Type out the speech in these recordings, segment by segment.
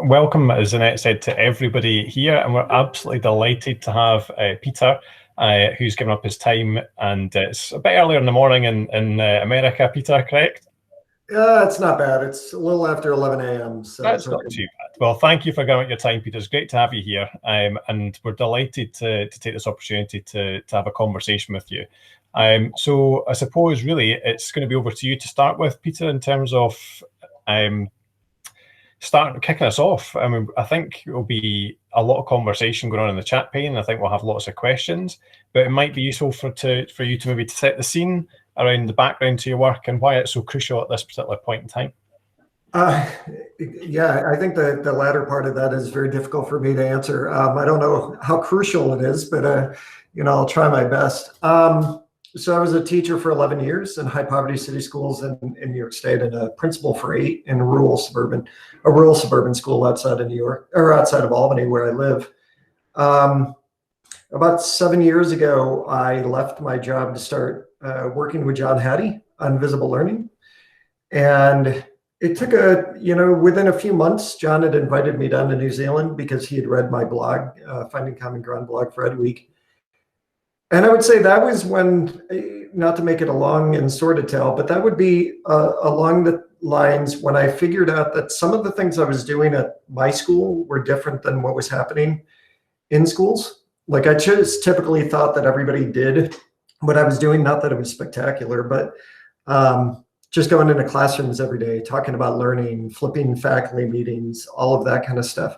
welcome, as Annette said, to everybody here, and we're absolutely delighted to have Peter, who's given up his time, and it's a bit earlier in the morning in America, Peter, correct? It's not bad. It's a little after 11 a.m. So that's not too bad. Well, thank you for giving up your time, Peter. It's great to have you here, and we're delighted to take this opportunity to have a conversation with you. So I suppose really it's going to be over to you to start with, Peter, in terms of kicking us off. I mean, I think there'll be a lot of conversation going on in the chat pane. I think we'll have lots of questions, but it might be useful for you to maybe set the scene around the background to your work and why it's so crucial at this particular point in time. Yeah, I think the latter part of that is very difficult for me to answer. I don't know how crucial it is, but I'll try my best. So I was a teacher for 11 years in high poverty city schools in New York State, and a principal for 8 in a rural suburban school outside of New York, or outside of Albany, where I live. About 7 years ago, I left my job to start working with John Hattie on visible learning. And it took within a few months, John had invited me down to New Zealand because he had read my blog, Finding Common Ground blog for Ed Week. And I would say that was when, not to make it a long and sordid tale, but that would be along the lines when I figured out that some of the things I was doing at my school were different than what was happening in schools. Like I just typically thought that everybody did what I was doing, not that it was spectacular, but just going into classrooms every day, talking about learning, flipping faculty meetings, all of that kind of stuff.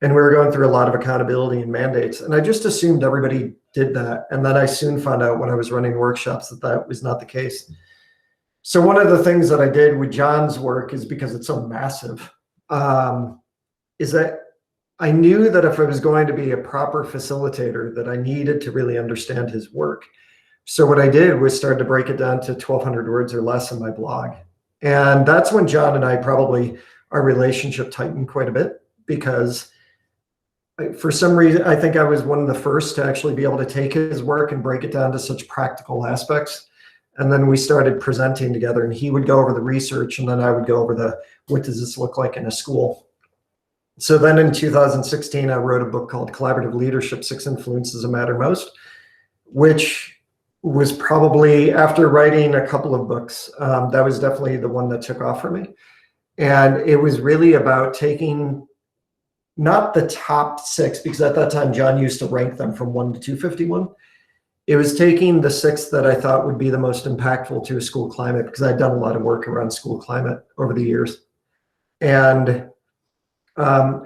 And we were going through a lot of accountability and mandates. And I just assumed everybody did that. And then I soon found out when I was running workshops that that was not the case. So one of the things that I did with John's work is, because it's so massive, is that I knew that if I was going to be a proper facilitator, that I needed to really understand his work. So what I did was start to break it down to 1,200 words or less in my blog. And that's when John and I our relationship tightened quite a bit, because for some reason, I think I was one of the first to actually be able to take his work and break it down to such practical aspects. And then we started presenting together, and he would go over the research, and then I would go over what does this look like in a school. So then in 2016, I wrote a book called Collaborative Leadership, 6 Influences That Matter Most, which was probably, after writing a couple of books, that was definitely the one that took off for me. And it was really about taking not the top 6, because at that time, John used to rank them from 1 to 251. It was taking the 6 that I thought would be the most impactful to a school climate, because I'd done a lot of work around school climate over the years. And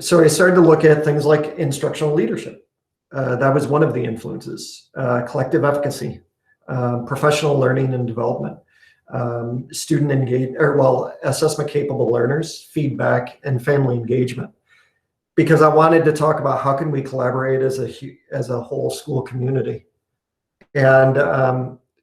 so I started to look at things like instructional leadership. That was one of the influences. Collective efficacy, professional learning and development, student assessment capable learners, feedback, and family engagement. Because I wanted to talk about how can we collaborate as a whole school community. And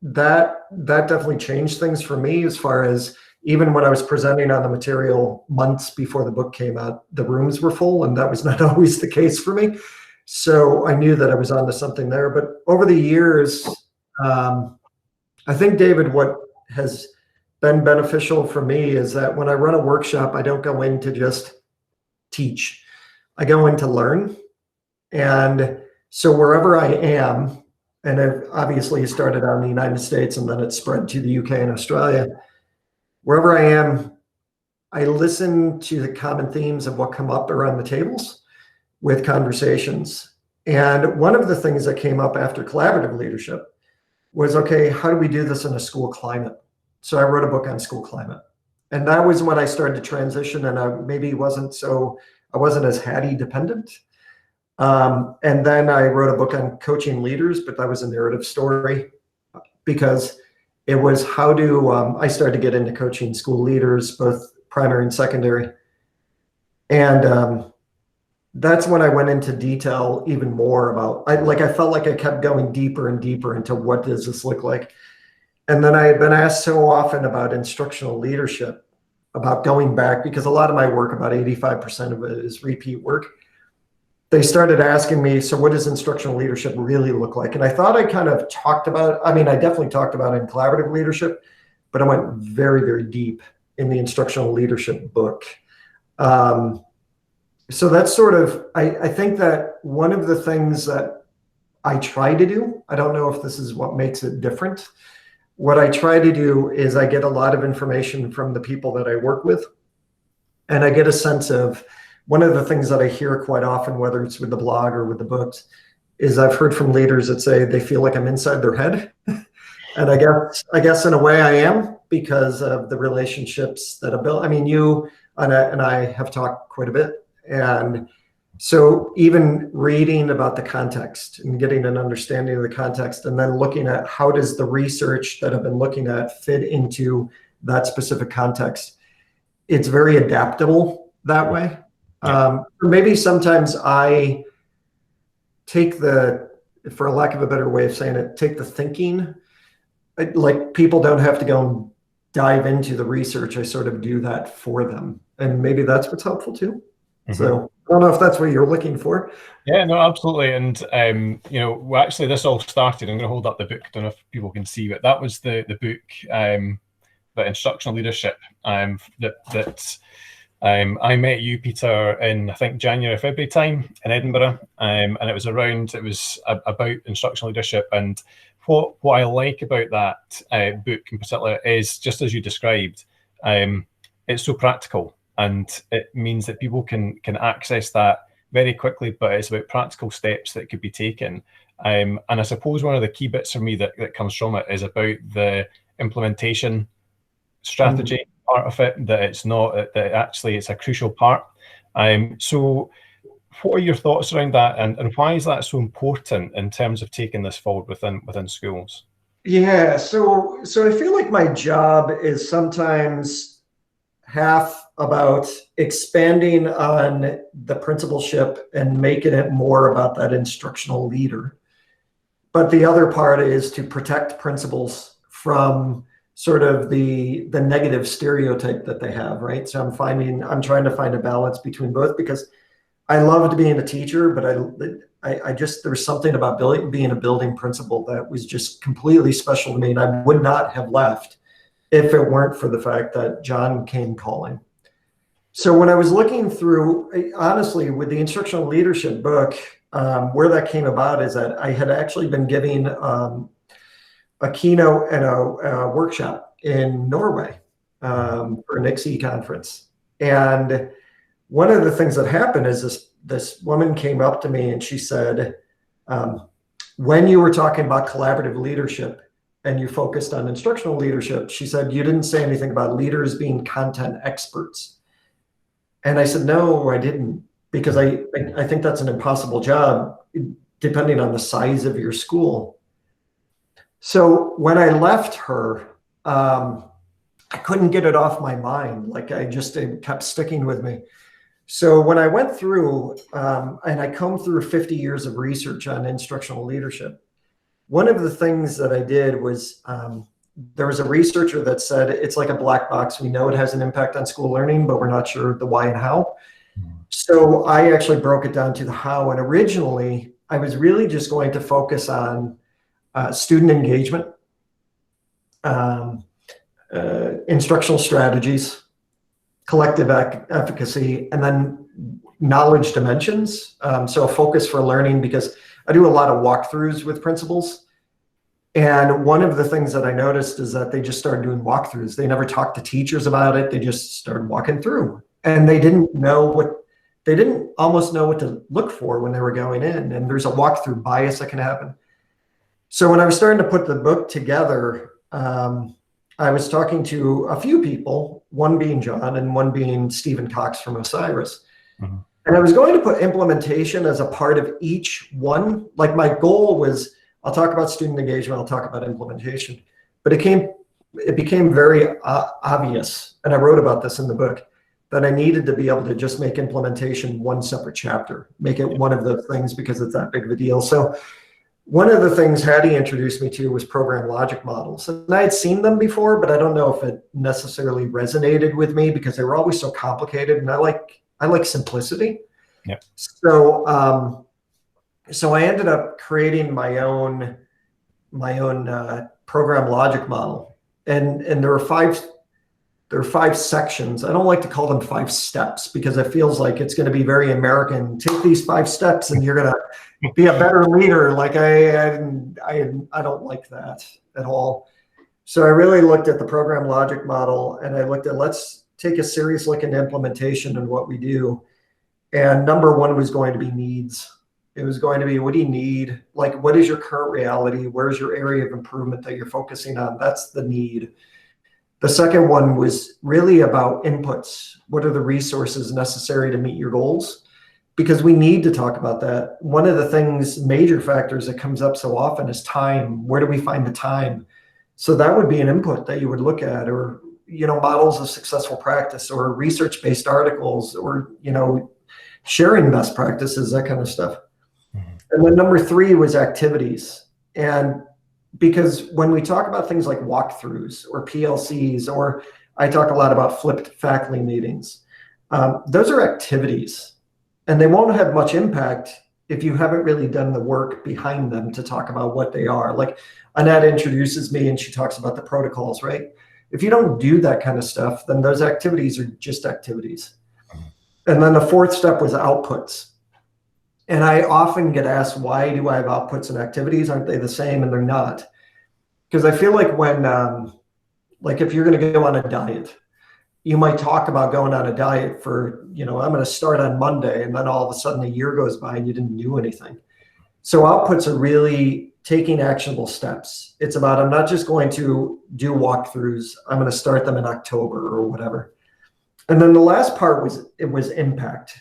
that definitely changed things for me, as far as even when I was presenting on the material months before the book came out, the rooms were full, and that was not always the case for me. So I knew that I was onto something there. But over the years, I think, David, what has been beneficial for me is that when I run a workshop, I don't go in to just teach. I go in to learn. And so wherever I am, and it obviously started out in the United States and then it spread to the UK and Australia, wherever I am, I listen to the common themes of what come up around the tables with conversations. And one of the things that came up after collaborative leadership was, okay, how do we do this in a school climate? So I wrote a book on school climate. And that was when I started to transition, and I wasn't as Hattie dependent. And then I wrote a book on coaching leaders, but that was a narrative story, because it was how do I started to get into coaching school leaders, both primary and secondary. And that's when I went into detail even more about, I felt like I kept going deeper and deeper into what does this look like. And then I had been asked so often about instructional leadership, about going back, because a lot of my work, about 85% of it is repeat work. They started asking me, so what does instructional leadership really look like? And I thought I kind of talked about, I definitely talked about it in collaborative leadership, but I went very, very deep in the instructional leadership book. So that's sort of, I think that one of the things that I try to do, I don't know if this is what makes it different. What I try to do is I get a lot of information from the people that I work with, and I get a sense of one of the things that I hear quite often, whether it's with the blog or with the books, is I've heard from leaders that say they feel like I'm inside their head. And I guess in a way I am, because of the relationships that I built. I mean, you and I have talked quite a bit. And so even reading about the context and getting an understanding of the context, and then looking at how does the research that I've been looking at fit into that specific context, it's very adaptable that way. Maybe sometimes I take for lack of a better way of saying it, take the thinking. Like, people don't have to go and dive into the research. I sort of do that for them. And maybe that's what's helpful too. Mm-hmm. So I don't know if that's what you're looking for. Yeah, no, absolutely. And, well, actually this all started, I'm going to hold up the book. I don't know if people can see, but that was the book, the Instructional Leadership, that I met you, Peter, in, I think, January, February time in Edinburgh. And it was about instructional leadership. And what I like about that book in particular is, just as you described, it's so practical, and it means that people can access that very quickly, but it's about practical steps that could be taken. And I suppose one of the key bits for me that comes from it is about the implementation strategy part of it, that it's not, that actually it's a crucial part. So what are your thoughts around that, and why is that so important in terms of taking this forward within schools? Yeah, so I feel like my job is sometimes half about expanding on the principalship and making it more about that instructional leader. But the other part is to protect principals from sort of the negative stereotype that they have, right? So I'm trying to find a balance between both, because I loved being a teacher, but I just, there was something about being a building principal that was just completely special to me, and I would not have left if it weren't for the fact that John came calling. So when I was looking through, honestly, with the instructional leadership book, where that came about is that I had actually been giving a keynote and a workshop in Norway for an ICSE conference. And one of the things that happened is this woman came up to me and she said, when you were talking about collaborative leadership and you focused on instructional leadership, she said, you didn't say anything about leaders being content experts. And I said, no, I didn't, because I think that's an impossible job depending on the size of your school. So when I left her, I couldn't get it off my mind. Like, it kept sticking with me. So when I went through, and I combed through 50 years of research on instructional leadership, one of the things that I did was, there was a researcher that said it's like a black box. We know it has an impact on school learning, but we're not sure the why and how. So I actually broke it down to the how. And originally, I was really just going to focus on student engagement, instructional strategies, collective efficacy, and then knowledge dimensions. So a focus for learning, because I do a lot of walkthroughs with principals. And one of the things that I noticed is that they just started doing walkthroughs. They never talked to teachers about it. They just started walking through, and they didn't almost know what to look for when they were going in. And there's a walkthrough bias that can happen. So when I was starting to put the book together, I was talking to a few people, one being John and one being Stephen Cox from Osiris. Mm-hmm. And I was going to put implementation as a part of each one. Like, my goal was, I'll talk about student engagement, I'll talk about implementation. But it became very obvious, and I wrote about this in the book, that I needed to be able to just make implementation one separate chapter, make it one of those things, because it's that big of a deal. So one of the things Hattie introduced me to was program logic models. And I had seen them before, but I don't know if it necessarily resonated with me, because they were always so complicated, and I like simplicity. Yeah. So I ended up creating my own program logic model. And there there are 5 sections. I don't like to call them 5 steps because it feels like it's going to be very American. Take these 5 steps and you're going to be a better leader. Like I don't like that at all. So I really looked at the program logic model, and I looked at, let's take a serious look into implementation and what we do. And number 1 was going to be needs. It was going to be, what do you need? Like, what is your current reality? Where's your area of improvement that you're focusing on? That's the need. The second one was really about inputs. What are the resources necessary to meet your goals? Because we need to talk about that. One of the things, major factors that comes up so often is time. Where do we find the time? So that would be an input that you would look at, or, models of successful practice, or research-based articles, or, sharing best practices, that kind of stuff. And then number 3 was activities. And because when we talk about things like walkthroughs or PLCs, or I talk a lot about flipped faculty meetings, those are activities, and they won't have much impact if you haven't really done the work behind them to talk about what they are. Like Annette introduces me and she talks about the protocols, right? If you don't do that kind of stuff, then those activities are just activities. And then the 4th step was outputs. And I often get asked, why do I have outputs and activities? Aren't they the same? And they're not. Because I feel like when, like if you're going to go on a diet, you might talk about going on a diet for, I'm going to start on Monday, and then all of a sudden a year goes by and you didn't do anything. So outputs are really taking actionable steps. It's about, I'm not just going to do walkthroughs. I'm going to start them in October or whatever. And then the last part was impact.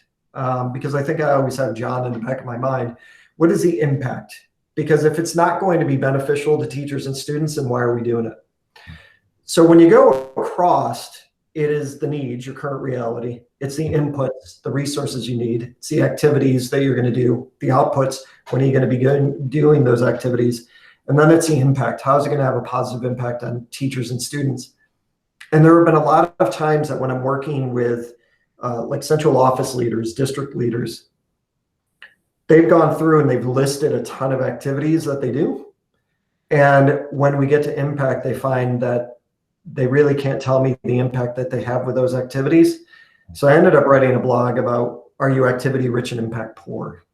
Because I think I always have John in the back of my mind. What is the impact? Because if it's not going to be beneficial to teachers and students, then why are we doing it? So when you go across, it is the needs, your current reality. It's the inputs, the resources you need. It's the activities that you're going to do, the outputs, when are you going to be doing those activities? And then it's the impact. How is it going to have a positive impact on teachers and students? And there have been a lot of times that when I'm working with like central office leaders, district leaders, they've gone through and they've listed a ton of activities that they do. And when we get to impact, they find that they really can't tell me the impact that they have with those activities. So I ended up writing a blog about, are you activity rich and impact poor?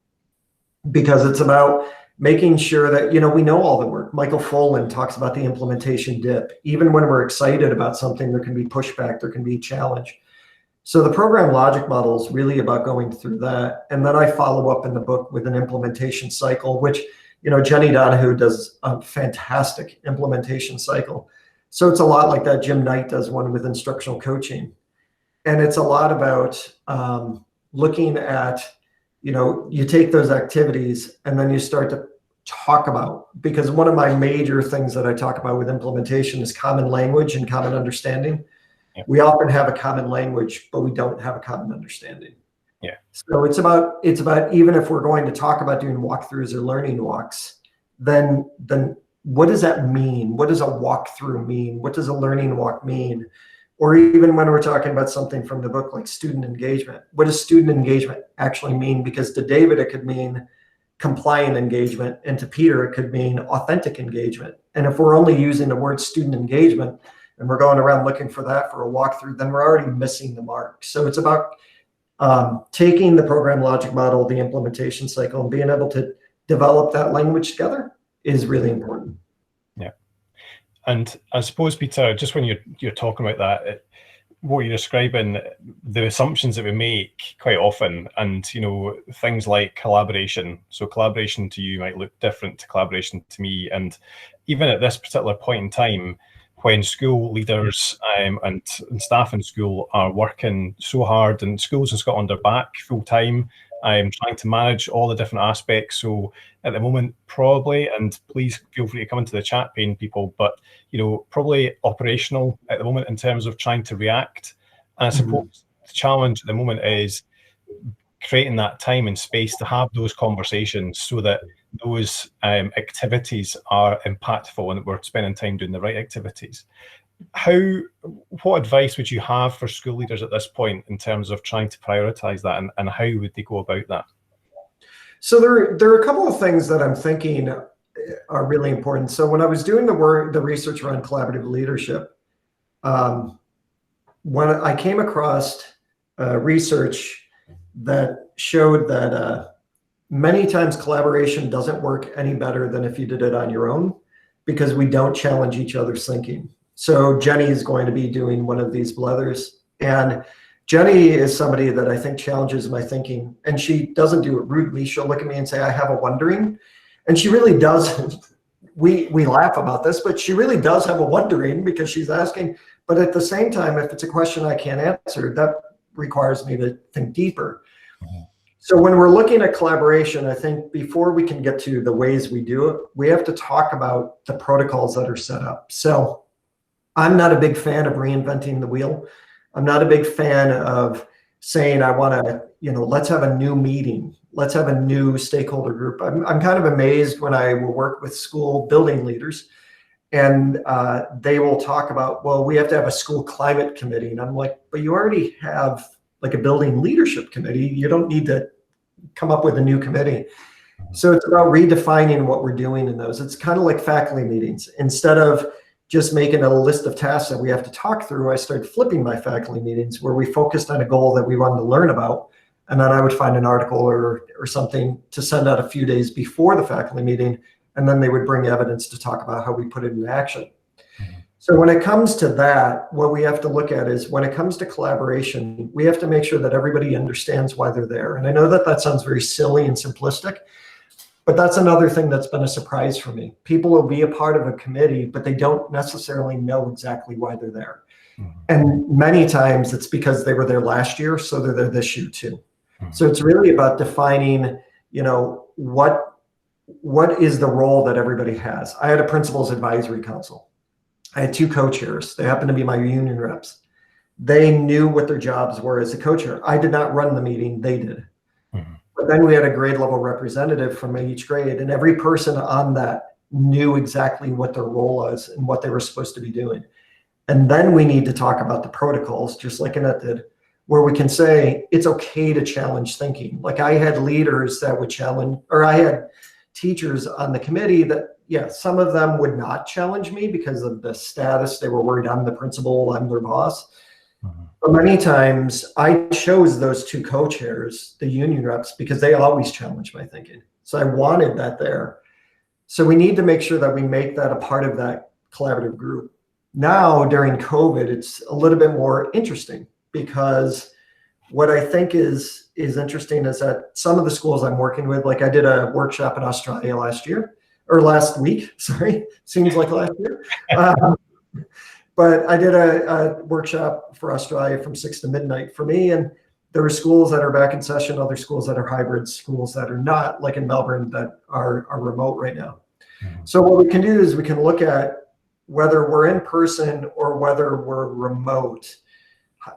Because it's about making sure that, we know all the work. Michael Folan talks about the implementation dip. Even when we're excited about something, there can be pushback, there can be challenge. So the program logic model is really about going through that. And then I follow up in the book with an implementation cycle, which, Jenny Donahue does a fantastic implementation cycle. So it's a lot like that. Jim Knight does one with instructional coaching. And it's a lot about looking at, you take those activities and then you start to talk about, because one of my major things that I talk about with implementation is common language and common understanding. We often have a common language, but we don't have a common understanding. Yeah. So it's about even if we're going to talk about doing walkthroughs or learning walks, then what does that mean? What does a walkthrough mean? What does a learning walk mean? Or even when we're talking about something from the book like student engagement, what does student engagement actually mean? Because to David, it could mean compliant engagement, and to Peter, it could mean authentic engagement. And if we're only using the word student engagement, and we're going around looking for that for a walkthrough, then we're already missing the mark. So it's about taking the program logic model, the implementation cycle, and being able to develop that language together is really important. Yeah. And I suppose, Peter, just when you're talking about that, what you're describing, the assumptions that we make quite often, and things like collaboration. So collaboration to you might look different to collaboration to me. And even at this particular point in time, when school leaders and staff in school are working so hard, and schools in Scotland are back full time, trying to manage all the different aspects. So at the moment, probably, and please feel free to come into the chat pane, people, but probably operational at the moment in terms of trying to react. And I suppose the challenge at the moment is creating that time and space to have those conversations so that those activities are impactful and that we're spending time doing the right activities. What advice would you have for school leaders at this point in terms of trying to prioritize that, and how would they go about that? So there are a couple of things that I'm thinking are really important. So when I was doing the research around collaborative leadership, when I came across research that showed that many times collaboration doesn't work any better than if you did it on your own, because we don't challenge each other's thinking. So Jenny is going to be doing one of these blethers, and Jenny is somebody that I think challenges my thinking, and she doesn't do it rudely. She'll look at me and say, I have a wondering. And she really does. We laugh about this, but she really does have a wondering because she's asking. But at the same time, if it's a question I can't answer, that requires me to think deeper. So when we're looking at collaboration, I think before we can get to the ways we do it, we have to talk about the protocols that are set up. So I'm not a big fan of reinventing the wheel. I'm not a big fan of saying, I want to, let's have a new meeting. Let's have a new stakeholder group. I'm kind of amazed when I will work with school building leaders, and they will talk about, well, we have to have a school climate committee. And I'm like, but you already have like a building leadership committee. You don't need to come up with a new committee. So it's about redefining what we're doing in those. It's kind of like faculty meetings. Instead of just making a list of tasks that we have to talk through, I started flipping my faculty meetings where we focused on a goal that we wanted to learn about. And then I would find an article or something to send out a few days before the faculty meeting. And then they would bring evidence to talk about how we put it in action. So when it comes to that, what we have to look at is when it comes to collaboration, we have to make sure that everybody understands why they're there. And I know that that sounds very silly and simplistic, but that's another thing that's been a surprise for me. People will be a part of a committee, but they don't necessarily know exactly why they're there. And many times it's because they were there last year, so they're there this year too. So it's really about defining, what is the role that everybody has. I had a principal's advisory council. I had 2 co-chairs. They happened to be my union reps. They knew what their jobs were as a co-chair. I did not run the meeting, they did. But then we had a grade level representative from each grade, and every person on that knew exactly what their role was and what they were supposed to be doing. And then we need to talk about the protocols, just like Annette did, where we can say it's okay to challenge thinking. Like I had leaders that would challenge, or I had teachers on the committee that, yeah, some of them would not challenge me because of the status. They were worried I'm the principal, I'm their boss. But many times I chose those 2 co-chairs, the union reps, because they always challenge my thinking. So I wanted that there. So we need to make sure that we make that a part of that collaborative group. Now during COVID, it's a little bit more interesting, because what I think is interesting is that some of the schools I'm working with, like I did a workshop in Australia last week, sorry, seems like last year. But I did a workshop for Australia from 6 to midnight for me. And there were schools that are back in session, other schools that are hybrid, schools that are not, like in Melbourne, that are remote right now. So what we can do is we can look at whether we're in person or whether we're remote.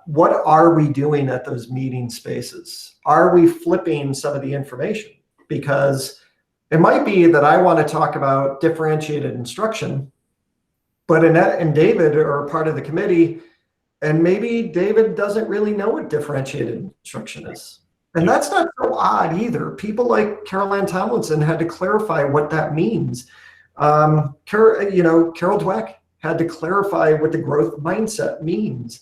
What are we doing at those meeting spaces? Are we flipping some of the information? Because it might be that I want to talk about differentiated instruction, but Annette and David are part of the committee, and maybe David doesn't really know what differentiated instruction is. And that's not so odd either. People like Carol Ann Tomlinson had to clarify what that means. Carol Dweck had to clarify what the growth mindset means.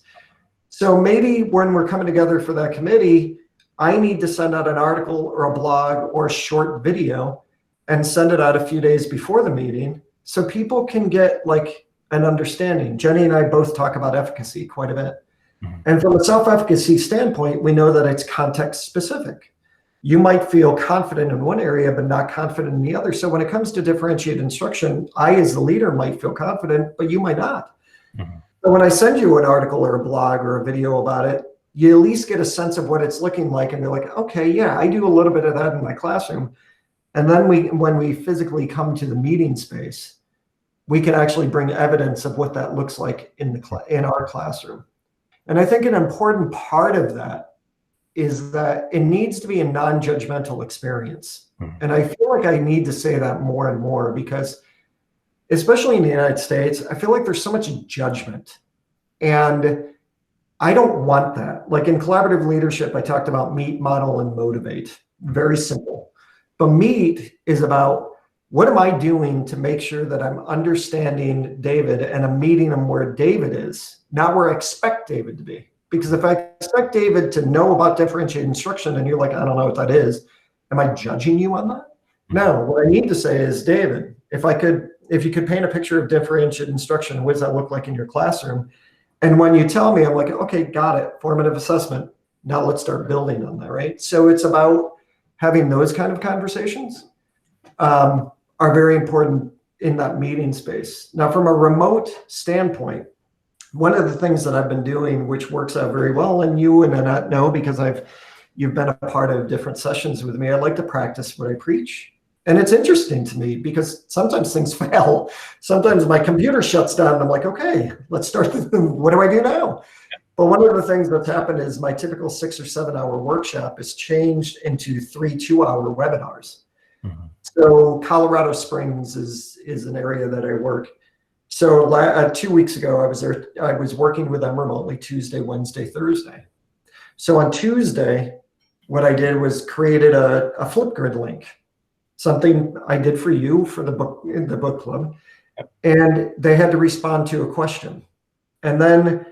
So maybe when we're coming together for that committee, I need to send out an article or a blog or a short video and send it out a few days before the meeting so people can get like an understanding. Jenny and I both talk about efficacy quite a bit. And from a self-efficacy standpoint, we know that it's context specific. You might feel confident in one area, but not confident in the other. So when it comes to differentiated instruction, I, as the leader, might feel confident, but you might not. So when I send you an article or a blog or a video about it, you at least get a sense of what it's looking like. And you're like, okay, yeah, I do a little bit of that in my classroom. And then when we physically come to the meeting space, we can actually bring evidence of what that looks like in our classroom. And I think an important part of that is that it needs to be a non-judgmental experience. And I feel like I need to say that more and more, because especially in the United States, I feel like there's so much judgment. And I don't want that. Like in collaborative leadership, I talked about meet, model, and motivate. Very simple. But meet is about, what am I doing to make sure that I'm understanding David and I'm meeting him where David is, not where I expect David to be. Because if I expect David to know about differentiated instruction and you're like, I don't know what that is, am I judging you on that? No, what I need to say is, David, if you could paint a picture of differentiated instruction, what does that look like in your classroom? And when you tell me, I'm like, okay, got it, formative assessment. Now let's start building on that, right? So it's about having those kind of conversations are very important in that meeting space. Now, from a remote standpoint, one of the things that I've been doing, which works out very well, and you and Annette know because you've been a part of different sessions with me, I like to practice what I preach. And it's interesting to me because sometimes things fail. Sometimes my computer shuts down and I'm like, okay, let's start. What do I do now? But one of the things that's happened is my typical 6 or 7 hour workshop is changed into 3 2-hour webinars. Mm-hmm. So Colorado Springs is an area that I work. So 2 weeks ago, I was working with them remotely Tuesday, Wednesday, Thursday. So on Tuesday, what I did was created a Flipgrid link, something I did for you for the book club, and they had to respond to a question. And then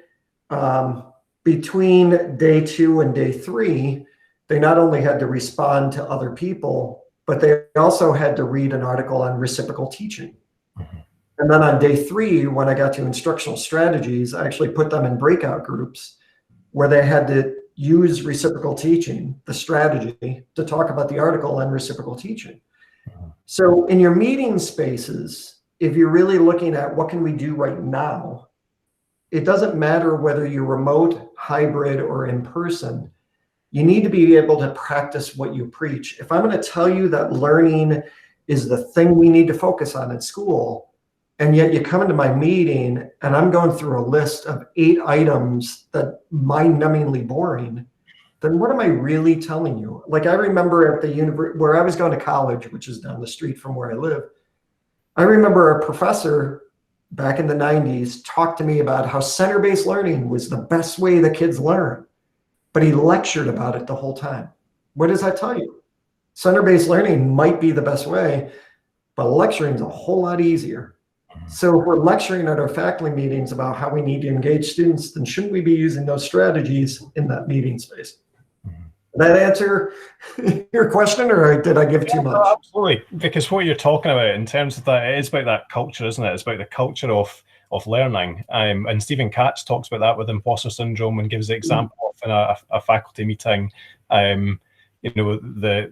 between day 2 and day 3, they not only had to respond to other people, but they also had to read an article on reciprocal teaching. Mm-hmm. And then on day 3, when I got to instructional strategies, I actually put them in breakout groups where they had to use reciprocal teaching, the strategy, to talk about the article on reciprocal teaching. So in your meeting spaces, if you're really looking at what can we do right now, it doesn't matter whether you're remote, hybrid, or in person. You need to be able to practice what you preach. If I'm going to tell you that learning is the thing we need to focus on in school, and yet you come into my meeting and I'm going through a list of 8 items that mind-numbingly boring, then what am I really telling you? Like, I remember at the university where I was going to college, which is down the street from where I live, I remember a professor back in the 90s talked to me about how center-based learning was the best way the kids learn, but he lectured about it the whole time. What does that tell you? Center-based learning might be the best way, but lecturing is a whole lot easier. So if we're lecturing at our faculty meetings about how we need to engage students, then shouldn't we be using those strategies in that meeting space? Did that answer your question, or did I give too much? No, absolutely, because what you're talking about in terms of that, it is about that culture, isn't it? It's about the culture of learning. And Stephen Katz talks about that with imposter syndrome and gives the example of in a faculty meeting, the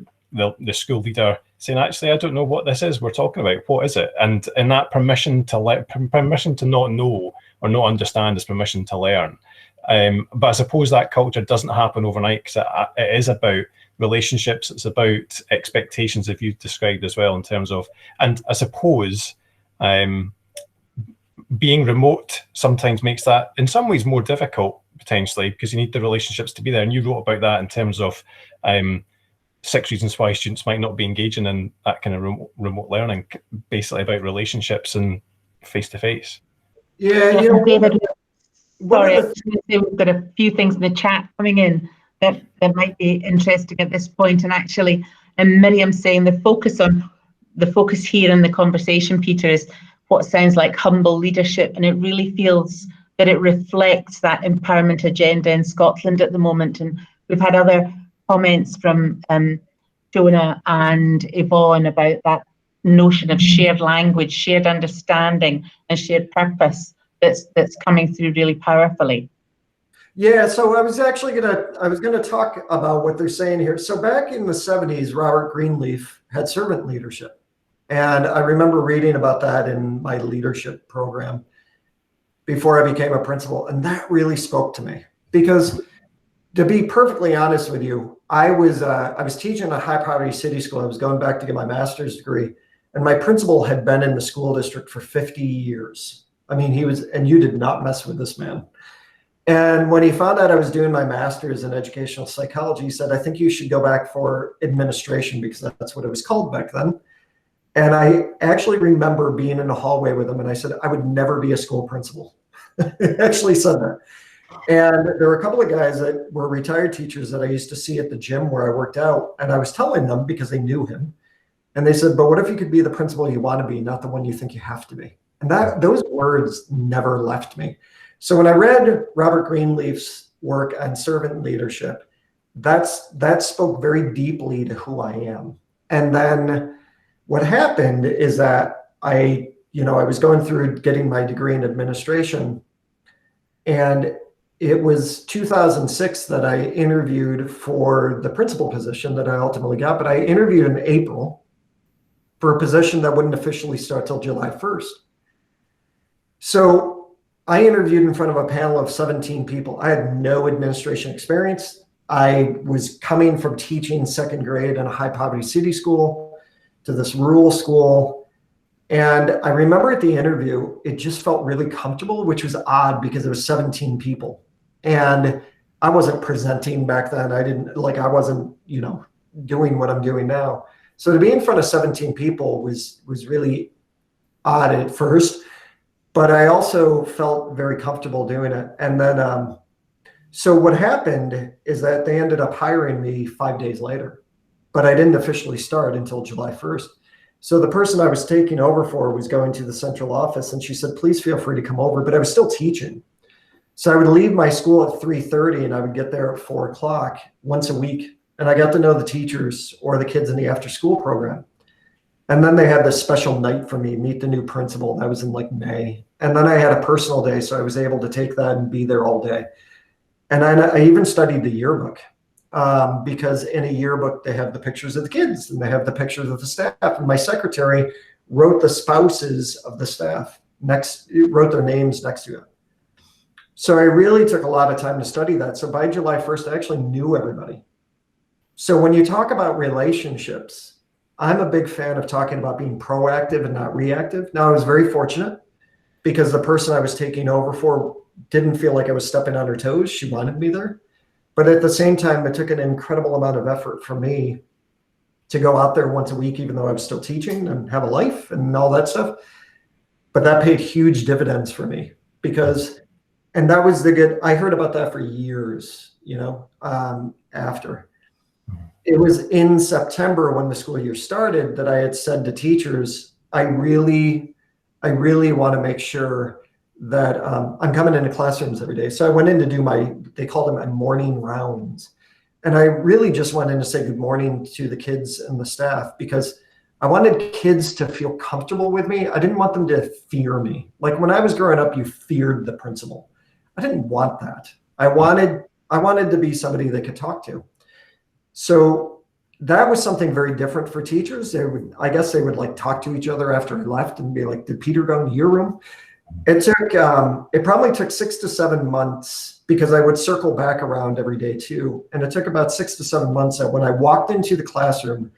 school leader saying, actually, I don't know what this is we're talking about. What is it? And that permission to not know or not understand is permission to learn. But I suppose that culture doesn't happen overnight, because it is about relationships. It's about expectations, if you've described as well, in terms of, and I suppose being remote sometimes makes that in some ways more difficult, potentially, because you need the relationships to be there. And you wrote about that in terms of 6 reasons why students might not be engaging in that kind of remote learning, basically about relationships and face-to-face. Yeah, David, sorry, we've got a few things in the chat coming in that might be interesting at this point. And actually, Miriam's saying the focus here in the conversation, Peter, is what sounds like humble leadership. And it really feels that it reflects that empowerment agenda in Scotland at the moment. And we've had other comments from Jonah and Yvonne about that notion of shared language, shared understanding, and shared purpose that's coming through really powerfully. Yeah, so I was gonna talk about what they're saying here. So back in the 70s, Robert Greenleaf had servant leadership. And I remember reading about that in my leadership program before I became a principal. And that really spoke to me, because to be perfectly honest with you, I was teaching a high poverty city school. I was going back to get my master's degree, and my principal had been in the school district for 50 years. I mean, and you did not mess with this man. And when he found out I was doing my master's in educational psychology, he said, I think you should go back for administration, because that's what it was called back then. And I actually remember being in the hallway with him, and I said, I would never be a school principal. I actually said that. And there were a couple of guys that were retired teachers that I used to see at the gym where I worked out. And I was telling them, because they knew him, and they said, but what if you could be the principal you want to be, not the one you think you have to be? And those words never left me. So when I read Robert Greenleaf's work on servant leadership, that spoke very deeply to who I am. And then what happened is that I was going through getting my degree in administration, and it was 2006 that I interviewed for the principal position that I ultimately got, but I interviewed in April for a position that wouldn't officially start till July 1st. So I interviewed in front of a panel of 17 people. I had no administration experience. I was coming from teaching second grade in a high poverty city school to this rural school. And I remember at the interview, it just felt really comfortable, which was odd because there was 17 people. And I wasn't presenting back then. I wasn't, doing what I'm doing now. So to be in front of 17 people was really odd at first, but I also felt very comfortable doing it. And then, so what happened is that they ended up hiring me 5 days later, but I didn't officially start until July 1st. So the person I was taking over for was going to the central office, and she said, please feel free to come over, but I was still teaching. So I would leave my school at 3:30 and I would get there at 4 o'clock once a week. And I got to know the teachers or the kids in the after school program. And then they had this special night for me, meet the new principal. That was in like May. And then I had a personal day, so I was able to take that and be there all day. And I even studied the yearbook because in a yearbook, they have the pictures of the kids and they have the pictures of the staff. And my secretary wrote the spouses of the staff wrote their names next to it. So I really took a lot of time to study that. So by July 1st, I actually knew everybody. So when you talk about relationships, I'm a big fan of talking about being proactive and not reactive. Now, I was very fortunate because the person I was taking over for didn't feel like I was stepping on her toes. She wanted me there. But at the same time, it took an incredible amount of effort for me to go out there once a week, even though I was still teaching and have a life and all that stuff. But that paid huge dividends for me and that was I heard about that for years, after. It was in September when the school year started that I had said to teachers, I really want to make sure that I'm coming into classrooms every day. So I went in to do they called them my morning rounds. And I really just went in to say good morning to the kids and the staff because I wanted kids to feel comfortable with me. I didn't want them to fear me. Like when I was growing up, you feared the principal. I didn't want that. I wanted to be somebody they could talk to. So that was something very different for teachers. I guess they would like talk to each other after I left and be like, did Peter go into your room? It probably took 6 to 7 months because I would circle back around every day too. And it took about 6 to 7 months that when I walked into the classroom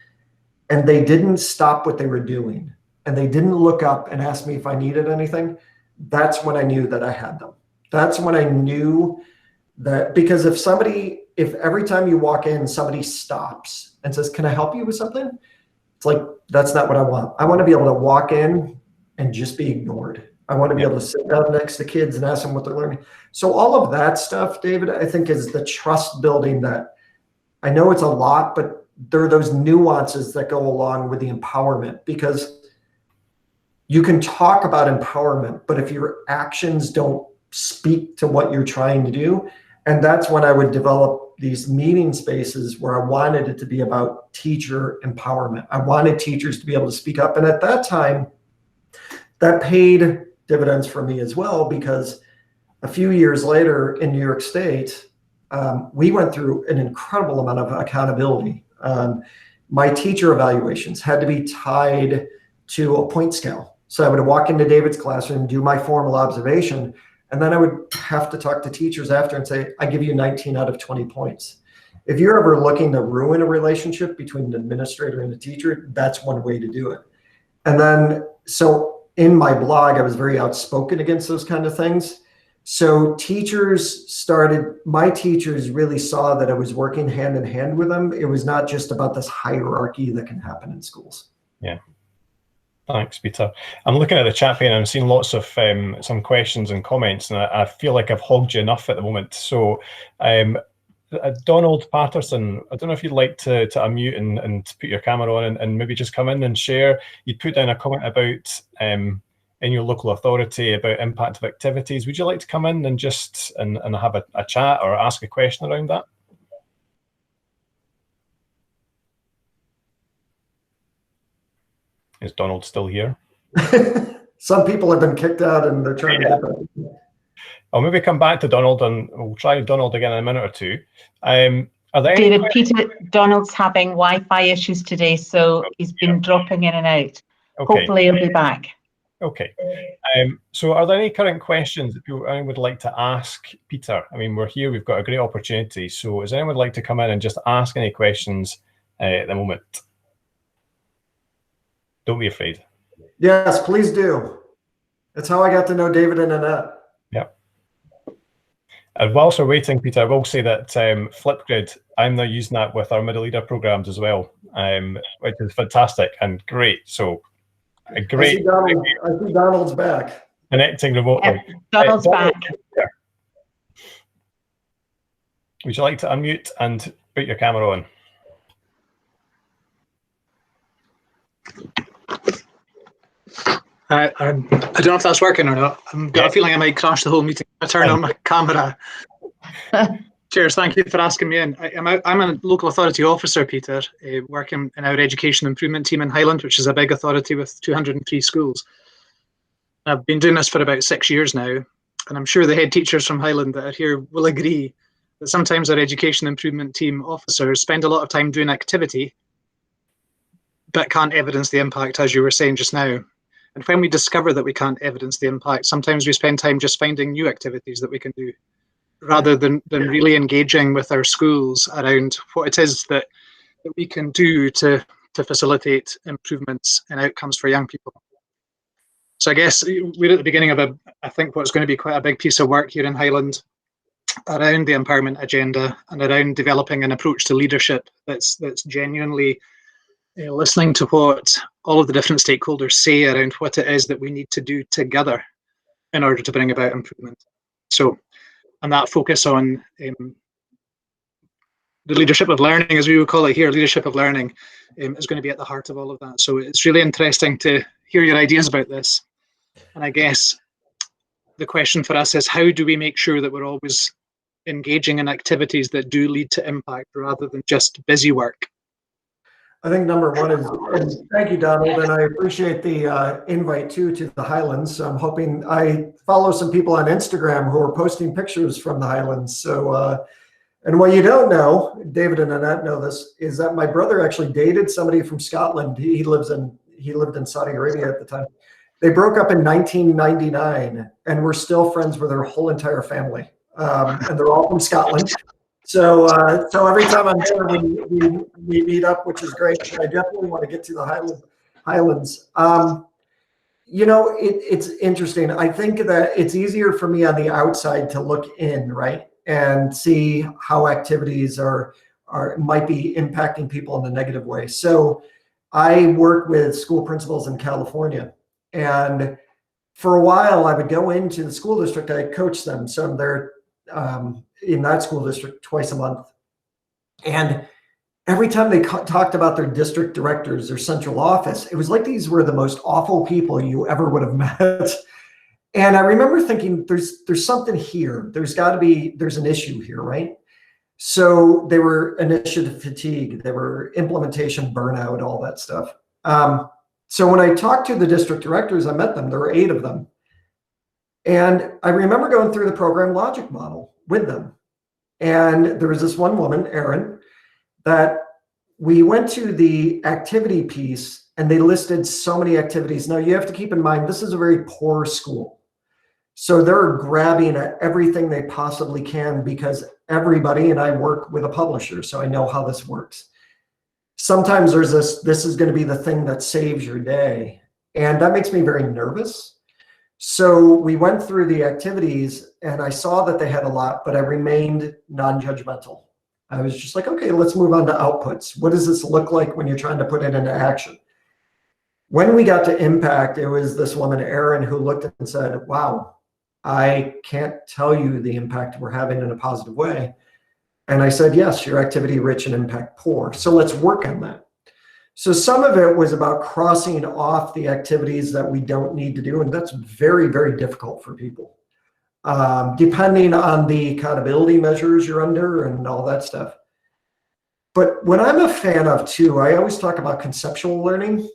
and they didn't stop what they were doing and they didn't look up and ask me if I needed anything, that's when I knew that I had them. That's when I knew that, because if every time you walk in, somebody stops and says, can I help you with something? It's like, that's not what I want. I want to be able to walk in and just be ignored. I want to be able to sit down next to kids and ask them what they're learning. So all of that stuff, David, I think is the trust building that I know it's a lot, but there are those nuances that go along with the empowerment, because you can talk about empowerment, but if your actions don't speak to what you're trying to do. And that's when I would develop these meeting spaces where I wanted it to be about teacher empowerment. I wanted teachers to be able to speak up. And at that time, that paid dividends for me as well, because a few years later in New York State, we went through an incredible amount of accountability. My teacher evaluations had to be tied to a point scale. So I would walk into David's classroom, do my formal observation, and then I would have to talk to teachers after and say, I give you 19 out of 20 points. If you're ever looking to ruin a relationship between an administrator and a teacher, that's one way to do it. And then, so in my blog, I was very outspoken against those kind of things. So my teachers really saw that I was working hand in hand with them. It was not just about this hierarchy that can happen in schools. Yeah. Thanks, Peter. I'm looking at the chat pane and I'm seeing lots of some questions and comments, and I feel like I've hogged you enough at the moment. So Donald Patterson, I don't know if you'd like to unmute and put your camera on and maybe just come in and share. You put down a comment about in your local authority about impact of activities. Would you like to come in and just and have a chat or ask a question around that? Is Donald still here? Some people have been kicked out and they're trying to get back. I'll maybe come back to Donald and we'll try Donald again in a minute or two. Are there David, Peter, Donald's having Wi-Fi issues today, so he's been dropping in and out. Okay. Hopefully he'll be back. Okay. So are there any current questions that anyone would like to ask Peter? I mean, we're here, we've got a great opportunity. So is anyone would like to come in and just ask any questions at the moment? Don't be afraid. Yes, please do. That's how I got to know David and Annette. Yeah. And whilst we're waiting, Peter, I will say that Flipgrid, I'm now using that with our middle leader programs as well, which is fantastic and great. So a great. I see Donald's back. Connecting remotely. Yeah, Donald's back. Would you like to unmute and put your camera on? I don't know if that's working or not. I've got a feeling I might crash the whole meeting. I turn on my camera. Cheers, thank you for asking me in. I'm a local authority officer, Peter, working in our education improvement team in Highland, which is a big authority with 203 schools. I've been doing this for about 6 years now, and I'm sure the head teachers from Highland that are here will agree that sometimes our education improvement team officers spend a lot of time doing activity, but can't evidence the impact, as you were saying just now. And when we discover that we can't evidence the impact, sometimes we spend time just finding new activities that we can do, rather than really engaging with our schools around what it is that we can do to facilitate improvements and outcomes for young people. So I guess we're at the beginning of I think what's going to be quite a big piece of work here in Highland around the empowerment agenda and around developing an approach to leadership that's genuinely listening to what all of the different stakeholders say around what it is that we need to do together in order to bring about improvement. So, and that focus on the leadership of learning, as we would call it here, leadership of learning, is going to be at the heart of all of that. So it's really interesting to hear your ideas about this. And I guess the question for us is, how do we make sure that we're always engaging in activities that do lead to impact rather than just busy work? I think number one is, and thank you, Donald, and I appreciate the invite too to the Highlands. I'm hoping I follow some people on Instagram who are posting pictures from the Highlands. So, and what you don't know, David and Annette know this, is that my brother actually dated somebody from Scotland. He lived in Saudi Arabia at the time. They broke up in 1999, and we're still friends with their whole entire family, and they're all from Scotland. So every time I'm there, we meet up, which is great. I definitely want to get to the Highlands. You know, it's interesting. I think that it's easier for me on the outside to look in, right, and see how activities might be impacting people in a negative way. So I work with school principals in California, and for a while I would go into the school district. I coach them, so they're in that school district twice a month. And every time they talked about their district directors, their central office, it was like these were the most awful people you ever would have met. And I remember thinking, there's something here. There's an issue here, right? So they were initiative fatigue, they were implementation burnout, all that stuff. So when I talked to the district directors, I met them, there were 8 of them. And I remember going through the program logic model with them. And there was this one woman, Erin, that we went to the activity piece and they listed so many activities. Now you have to keep in mind, this is a very poor school. So they're grabbing at everything they possibly can because everybody, and I work with a publisher, so I know how this works. Sometimes there's this is going to be the thing that saves your day. And that makes me very nervous. So we went through the activities and I saw that they had a lot, but I remained non-judgmental. I was just like, okay, let's move on to outputs. What does this look like when you're trying to put it into action? When we got to impact, it was this woman, Erin, who looked and said, wow, I can't tell you the impact we're having in a positive way. And I said, yes, you're activity rich and impact poor. So let's work on that. So some of it was about crossing off the activities that we don't need to do, and that's very, very difficult for people, depending on the accountability measures you're under and all that stuff. But what I'm a fan of too, I always talk about conceptual learning.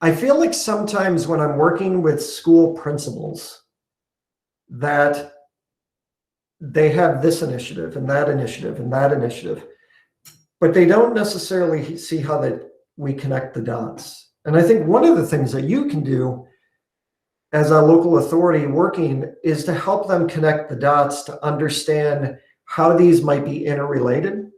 I feel like sometimes when I'm working with school principals that they have this initiative and that initiative and that initiative, but they don't necessarily see how that we connect the dots. And I think one of the things that you can do as a local authority working is to help them connect the dots to understand how these might be interrelated.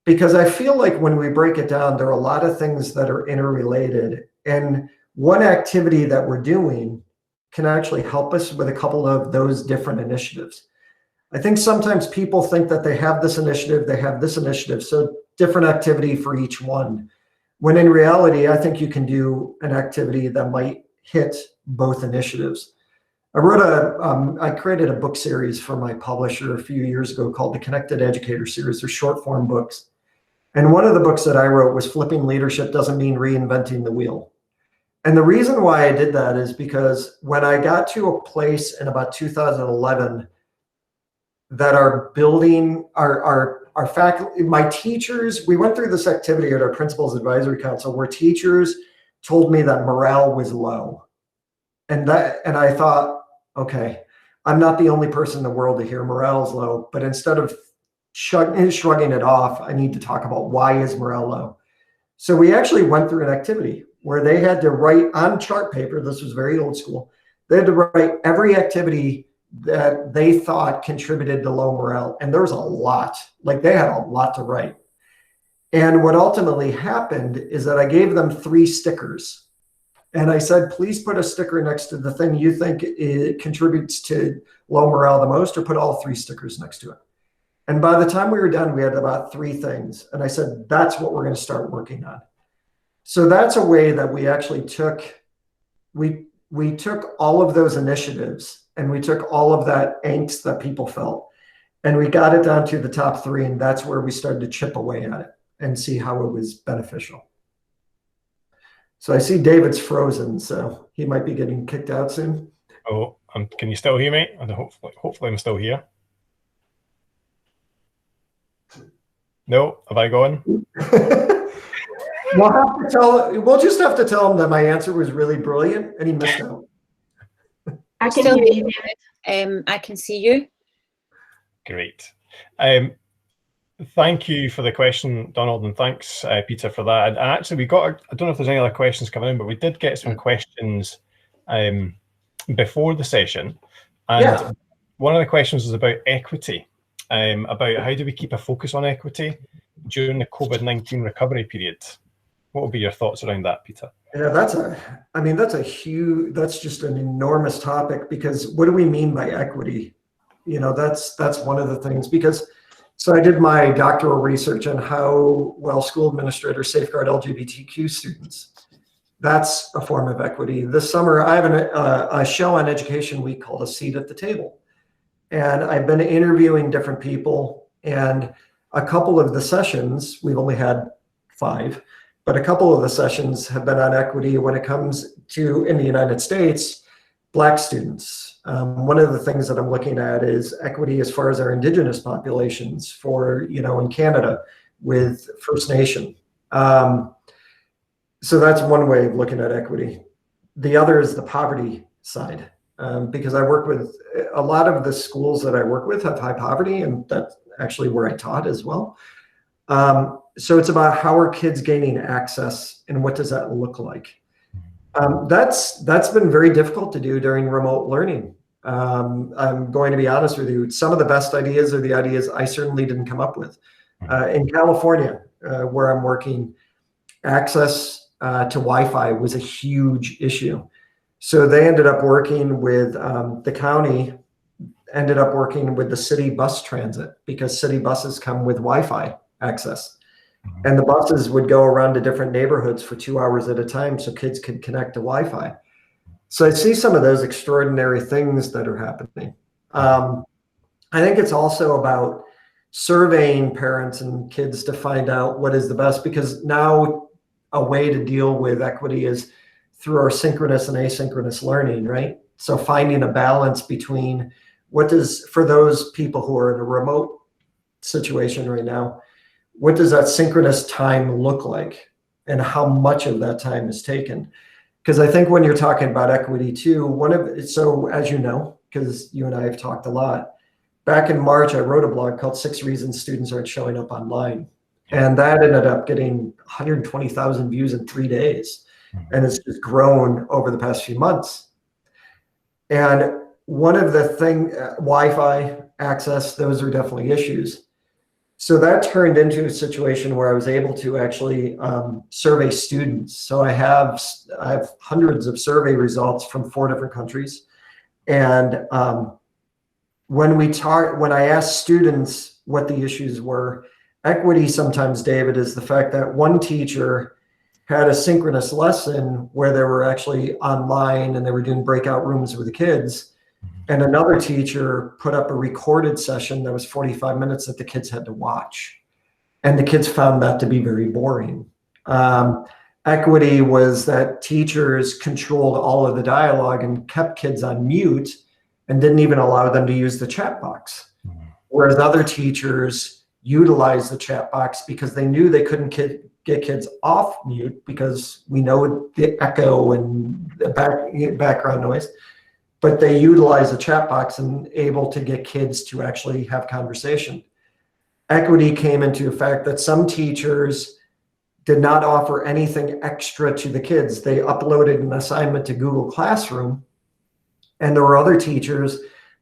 Because I feel like when we break it down, there are a lot of things that are interrelated. And one activity that we're doing can actually help us with a couple of those different initiatives. I think sometimes people think that they have this initiative, so different activity for each one. When in reality, I think you can do an activity that might hit both initiatives. I created a book series for my publisher a few years ago called the Connected Educator series. They're short form books. And one of the books that I wrote was Flipping Leadership Doesn't Mean Reinventing the Wheel. And the reason why I did that is because when I got to a place in about 2011 that our building, our faculty, my teachers, we went through this activity at our Principals Advisory Council where teachers told me that morale was low. And I thought, okay, I'm not the only person in the world to hear morale is low, but instead of shrugging it off, I need to talk about why is morale low. So we actually went through an activity where they had to write on chart paper, this was very old school, they had to write every activity that they thought contributed to low morale. And there was a lot, like they had a lot to write. And what ultimately happened is that I gave them 3 stickers. And I said, please put a sticker next to the thing you think it contributes to low morale the most, or put all 3 stickers next to it. And by the time we were done, we had about 3 things. And I said, that's what we're going to start working on. So that's a way that we actually took, we took all of those initiatives and we took all of that angst that people felt and we got it down to the top 3. And that's where we started to chip away at it and see how it was beneficial. So I see David's frozen, so he might be getting kicked out soon. Oh, can you still hear me? Hopefully I'm still here. No, have I gone? We'll just have to tell him that my answer was really brilliant and he missed out. I can hear you, David. I can see you. Great. Thank you for the question, Donald, and thanks, Peter, for that. And actually, we got, I don't know if there's any other questions coming in, but we did get some questions before the session. And one of the questions was about equity, about how do we keep a focus on equity during the COVID-19 recovery period. What would be your thoughts around that, Peter? Yeah, that's just an enormous topic, because what do we mean by equity? You know, that's one of the things, because so I did my doctoral research on how well school administrators safeguard LGBTQ students. That's a form of equity. This summer, I have a show on Education Week called A Seat at the Table. And I've been interviewing different people, and a couple of the sessions, we've only had 5, but a couple of the sessions have been on equity when it comes to, in the United States, Black students. One of the things that I'm looking at is equity as far as our Indigenous populations for, you know, in Canada with First Nation. So that's one way of looking at equity. The other is the poverty side, because I work with, a lot of the schools that I work with have high poverty, and that's actually where I taught as well. So it's about how are kids gaining access and what does that look like? That's been very difficult to do during remote learning. I'm going to be honest with you. Some of the best ideas are the ideas I certainly didn't come up with. In California, where I'm working, access to Wi-Fi was a huge issue. So they ended up working with, the county ended up working with the city bus transit, because city buses come with Wi-Fi access. And the buses would go around to different neighborhoods for 2 hours at a time so kids could connect to Wi-Fi. So I see some of those extraordinary things that are happening. I think it's also about surveying parents and kids to find out what is the best, because now a way to deal with equity is through our synchronous and asynchronous learning, right? So finding a balance between for those people who are in a remote situation right now, what does that synchronous time look like, and how much of that time is taken? Because I think when you're talking about equity too, so as you know, because you and I have talked a lot, back in March, I wrote a blog called 6 Reasons Students Aren't Showing Up Online. And that ended up getting 120,000 views in 3 days. And it's just grown over the past few months. And one of the Wi-Fi access, those are definitely issues. So that turned into a situation where I was able to actually survey students. So I have hundreds of survey results from 4 different countries. And when I asked students what the issues were, equity sometimes, David, is the fact that one teacher had a synchronous lesson where they were actually online and they were doing breakout rooms with the kids. And another teacher put up a recorded session that was 45 minutes that the kids had to watch. And the kids found that to be very boring. Equity was that teachers controlled all of the dialogue and kept kids on mute and didn't even allow them to use the chat box. Whereas other teachers utilized the chat box because they knew they couldn't get kids off mute, because we know the echo and the background noise, but they utilize the chat box and able to get kids to actually have conversation. Equity came into effect that some teachers did not offer anything extra to the kids. They uploaded an assignment to Google Classroom, and there were other teachers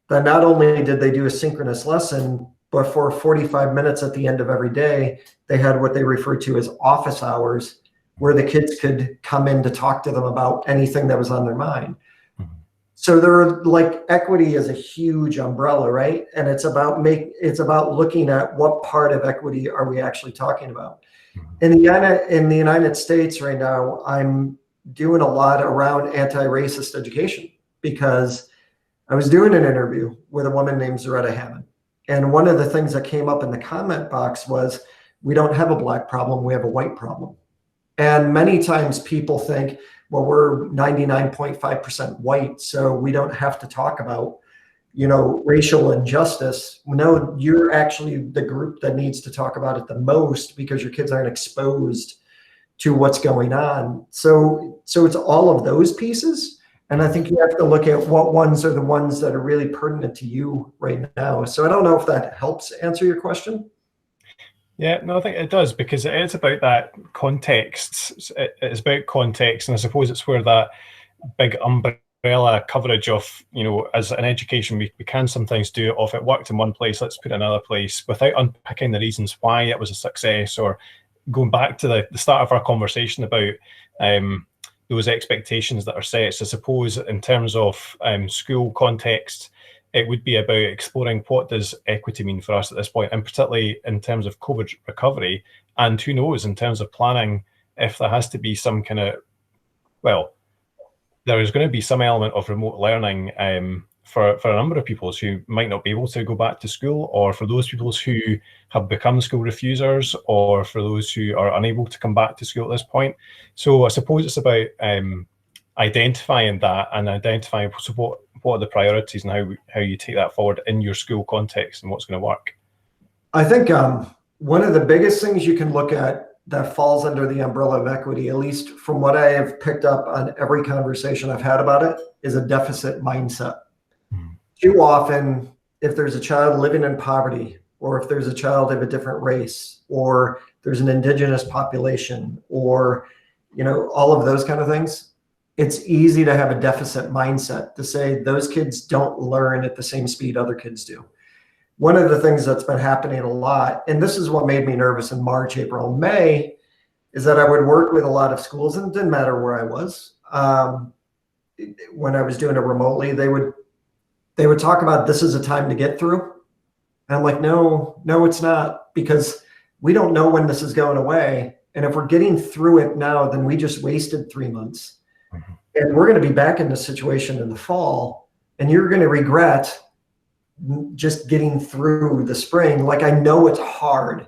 that not only did they do a synchronous lesson, but for 45 minutes at the end of every day, they had what they referred to as office hours, where the kids could come in to talk to them about anything that was on their mind. So equity is a huge umbrella, right? And it's about looking at what part of equity are we actually talking about. In the United States right now, I'm doing a lot around anti-racist education, because I was doing an interview with a woman named Zaretta Hammond. And one of the things that came up in the comment box was, we don't have a black problem, we have a white problem. And many times people think, well, we're 99.5% white, so we don't have to talk about, racial injustice. No, you're actually the group that needs to talk about it the most, because your kids aren't exposed to what's going on. So it's all of those pieces. And I think you have to look at what ones are the ones that are really pertinent to you right now. So I don't know if that helps answer your question. Yeah, no, I think it does, because it is about that context. It's about context, and I suppose it's where that big umbrella coverage of, as an education, we can sometimes do it off, it worked in one place, let's put it in another place, without unpicking the reasons why it was a success, or going back to the start of our conversation about those expectations that are set. So I suppose in terms of school context, it would be about exploring what does equity mean for us at this point, and particularly in terms of COVID recovery, and who knows, in terms of planning, if there has to be some kind of, there is going to be some element of remote learning for a number of people who might not be able to go back to school, or for those people who have become school refusers, or for those who are unable to come back to school at this point. So I suppose it's about identifying that and identifying what are the priorities and how you take that forward in your school context and what's going to work. I think one of the biggest things you can look at that falls under the umbrella of equity, at least from what I have picked up on every conversation I've had about it, is a deficit mindset. Too often, if there's a child living in poverty, or if there's a child of a different race, or there's an indigenous population, or all of those kind of things, it's easy to have a deficit mindset to say those kids don't learn at the same speed other kids do. One of the things that's been happening a lot, and this is what made me nervous in March, April, and May, is that I would work with a lot of schools, and it didn't matter where I was. When I was doing it remotely, they would talk about, this is a time to get through. And I'm like, no, it's not, because we don't know when this is going away. And if we're getting through it now, then we just wasted 3 months. And we're going to be back in this situation in the fall, and you're going to regret just getting through the spring. Like, I know it's hard.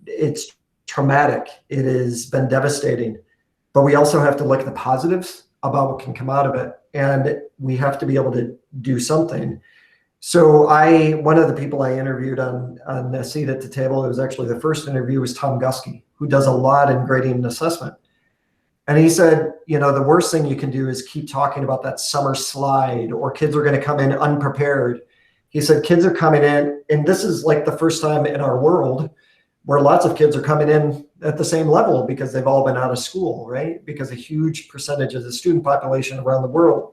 It's traumatic. It has been devastating. But we also have to look at the positives about what can come out of it. And we have to be able to do something. So one of the people I interviewed on the seat at the table, it was actually the first interview, was Tom Gusky, who does a lot in grading and assessment. And he said, the worst thing you can do is keep talking about that summer slide, or kids are going to come in unprepared. He said, kids are coming in, and this is like the first time in our world where lots of kids are coming in at the same level because they've all been out of school, right? Because a huge percentage of the student population around the world.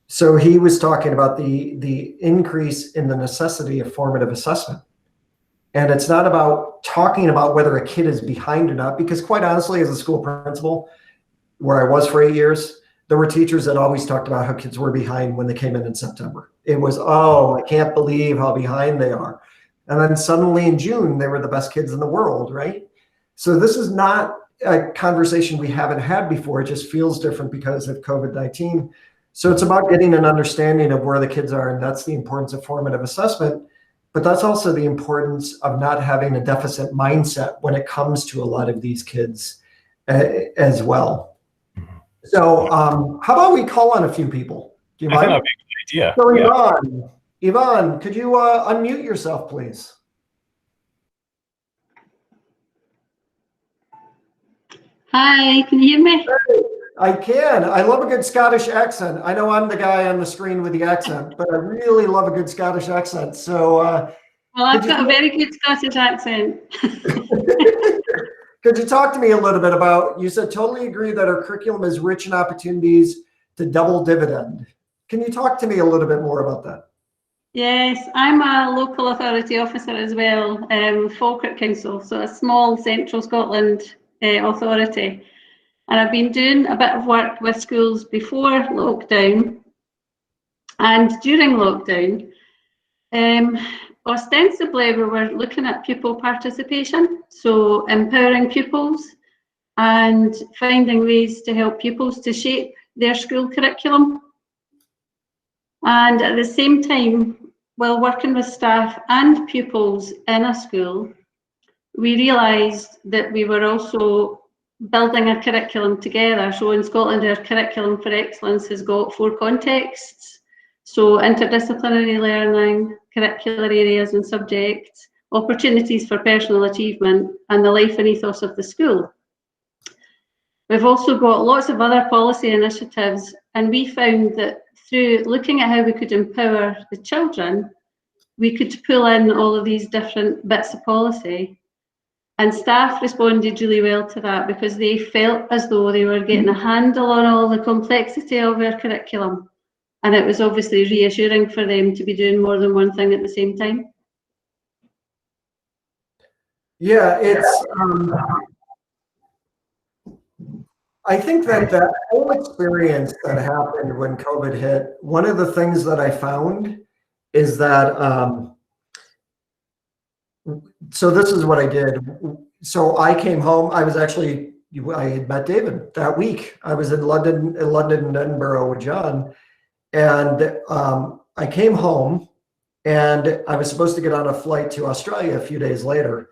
So he was talking about the increase in the necessity of formative assessment. And it's not about talking about whether a kid is behind or not, because quite honestly, as a school principal, where I was for 8 years, there were teachers that always talked about how kids were behind when they came in September. It was, oh, I can't believe how behind they are. And then suddenly in June, they were the best kids in the world, right? So this is not a conversation we haven't had before. It just feels different because of COVID-19. So it's about getting an understanding of where the kids are, and that's the importance of formative assessment. But that's also the importance of not having a deficit mindset when it comes to a lot of these kids as well. So how about we call on a few people? Do you mind? I think that'd be a good idea. So Yvonne, could you unmute yourself, please? Hi, can you hear me? I can. I love a good Scottish accent. I know I'm the guy on the screen with the accent, but I really love a good Scottish accent. So, well, I've got a very good Scottish accent. Could you talk to me a little bit about, you said totally agree that our curriculum is rich in opportunities to double dividend. Can you talk to me a little bit more about that? Yes, I'm a local authority officer as well, Falkirk Council, so a small central Scotland authority. And I've been doing a bit of work with schools before lockdown and during lockdown. Ostensibly, we were looking at pupil participation, so empowering pupils and finding ways to help pupils to shape their school curriculum. And at the same time, while working with staff and pupils in a school, we realised that we were also building a curriculum together. So in Scotland, our curriculum for excellence has got 4 contexts. So interdisciplinary learning, curricular areas and subjects, opportunities for personal achievement, and the life and ethos of the school. We've also got lots of other policy initiatives, and we found that through looking at how we could empower the children, we could pull in all of these different bits of policy. And staff responded really well to that because they felt as though they were getting a handle on all the complexity of our curriculum. And it was obviously reassuring for them to be doing more than one thing at the same time. Yeah, it's, I think that that whole experience that happened when COVID hit, one of the things that I found is that, so this is what I did. So I came home, I had met David that week. I was in London and Edinburgh with John. And I came home and I was supposed to get on a flight to Australia a few days later.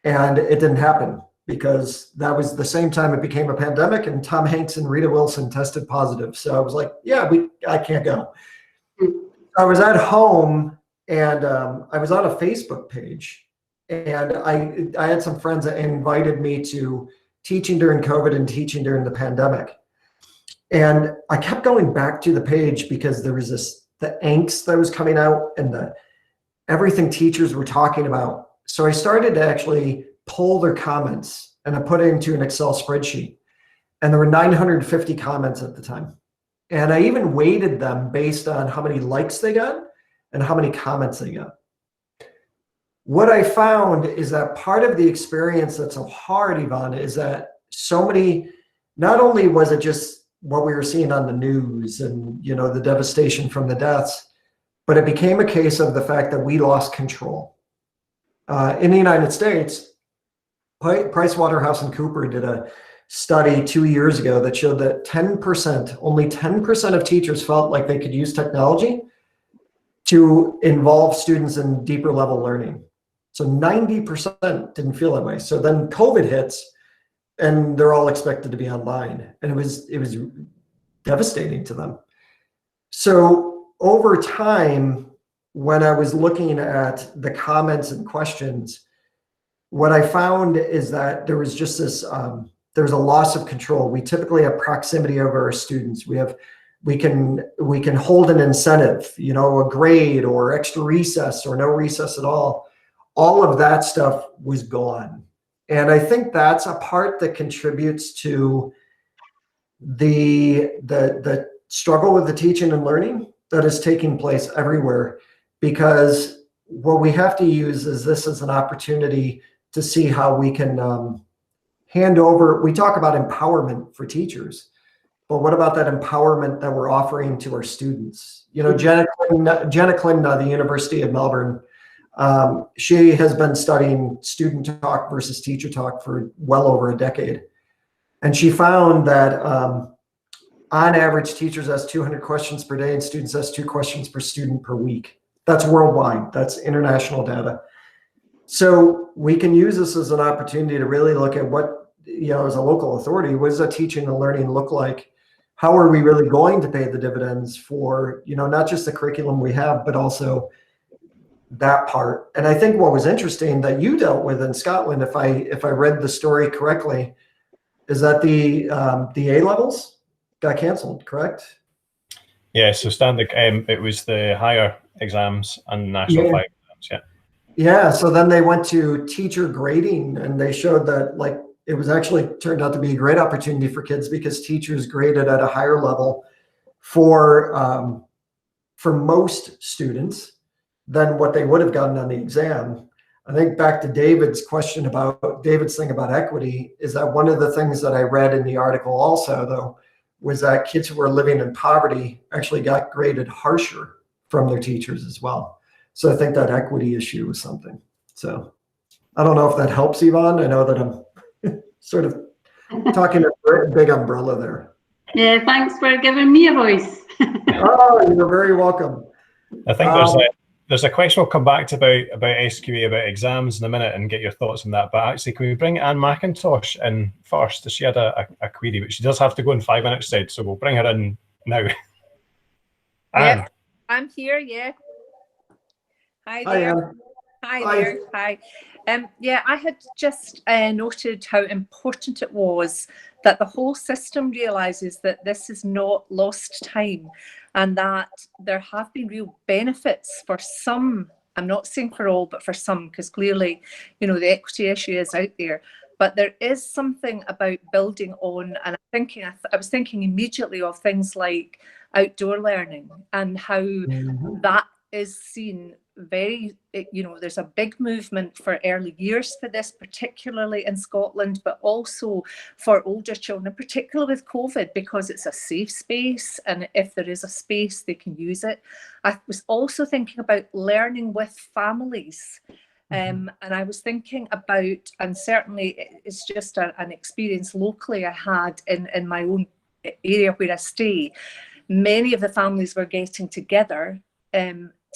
And it didn't happen because that was the same time it became a pandemic and Tom Hanks and Rita Wilson tested positive. So I was like, yeah, I can't go. I was at home and I was on a Facebook page. And I had some friends that invited me to teaching during COVID and teaching during the pandemic. And I kept going back to the page because there was the angst that was coming out and everything teachers were talking about. So I started to actually pull their comments and I put it into an Excel spreadsheet. And there were 950 comments at the time. And I even weighted them based on how many likes they got and how many comments they got. What I found is that part of the experience that's so hard, Yvonne, is that so many, not only was it just what we were seeing on the news and, you know, the devastation from the deaths, but it became a case of the fact that we lost control. In the United States, PricewaterhouseCoopers did a study 2 years ago that showed that only 10% of teachers felt like they could use technology to involve students in deeper level learning. So 90% didn't feel that way. So then COVID hits and they're all expected to be online. And it was devastating to them. So over time, when I was looking at the comments and questions, what I found is that there was just this, there's a loss of control. We typically have proximity over our students. We can hold an incentive, you know, a grade or extra recess or no recess at all. All of that stuff was gone. And I think that's a part that contributes to the struggle with the teaching and learning that is taking place everywhere, because what we have to use is this as an opportunity to see how we can hand over. We talk about empowerment for teachers, but what about that empowerment that we're offering to our students? You know, Jenna Clinton, the University of Melbourne, she has been studying student talk versus teacher talk for well over a decade. And she found that on average, teachers ask 200 questions per day and students ask 2 questions per student per week. That's worldwide, that's international data. So we can use this as an opportunity to really look at what, you know, as a local authority, what does that teaching and learning look like? How are we really going to pay the dividends for, you know, not just the curriculum we have, but also that part. And I think what was interesting that you dealt with in Scotland, if I read the story correctly, is that the A levels got canceled, correct? Yeah, so standard, it was the higher exams and national 5 exams, yeah. Yeah, so then they went to teacher grading, and they showed that, like, it was actually turned out to be a great opportunity for kids because teachers graded at a higher level for most students than what they would have gotten on the exam. I think back to David's thing about equity is that one of the things that I read in the article also, though, was that kids who were living in poverty actually got graded harsher from their teachers as well. So I think that equity issue was something. So I don't know if that helps, Yvonne. I know that I'm sort of talking a big umbrella there. Yeah, thanks for giving me a voice. Oh, you're very welcome. I think there's a question we'll come back to about SQA, about exams in a minute, and get your thoughts on that. But actually, can we bring Anne Mcintosh in first? She had a query, but she does have to go in 5 minutes, said, so we'll bring her in now. Anne. Yeah, I'm here, yeah. Hi Hi, there. Anne. Hi there. Hi. Yeah, I had just noted how important it was that the whole system realises that this is not lost time, and that there have been real benefits for some. I'm not saying for all, but for some, because clearly, you know, the equity issue is out there. But there is something about building on, and I was thinking immediately of things like outdoor learning and how that is seen very, you know, there's a big movement for early years for this, particularly in Scotland, but also for older children, particularly with COVID, because it's a safe space, and if there is a space, they can use it. I was also thinking about learning with families. And I was thinking about, and certainly it's just an experience locally I had in my own area where I stay. Many of the families were getting together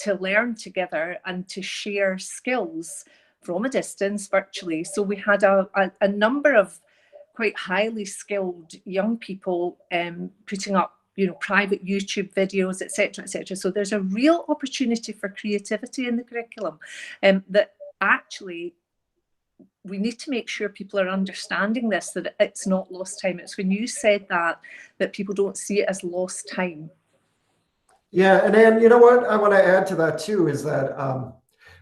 to learn together and to share skills from a distance virtually. So we had a number of quite highly skilled young people putting up, you know, private YouTube videos, etc., etc. So there's a real opportunity for creativity in the curriculum that actually we need to make sure people are understanding this, that it's not lost time. It's when you said that people don't see it as lost time. Yeah, and Anne, you know what I want to add to that too is that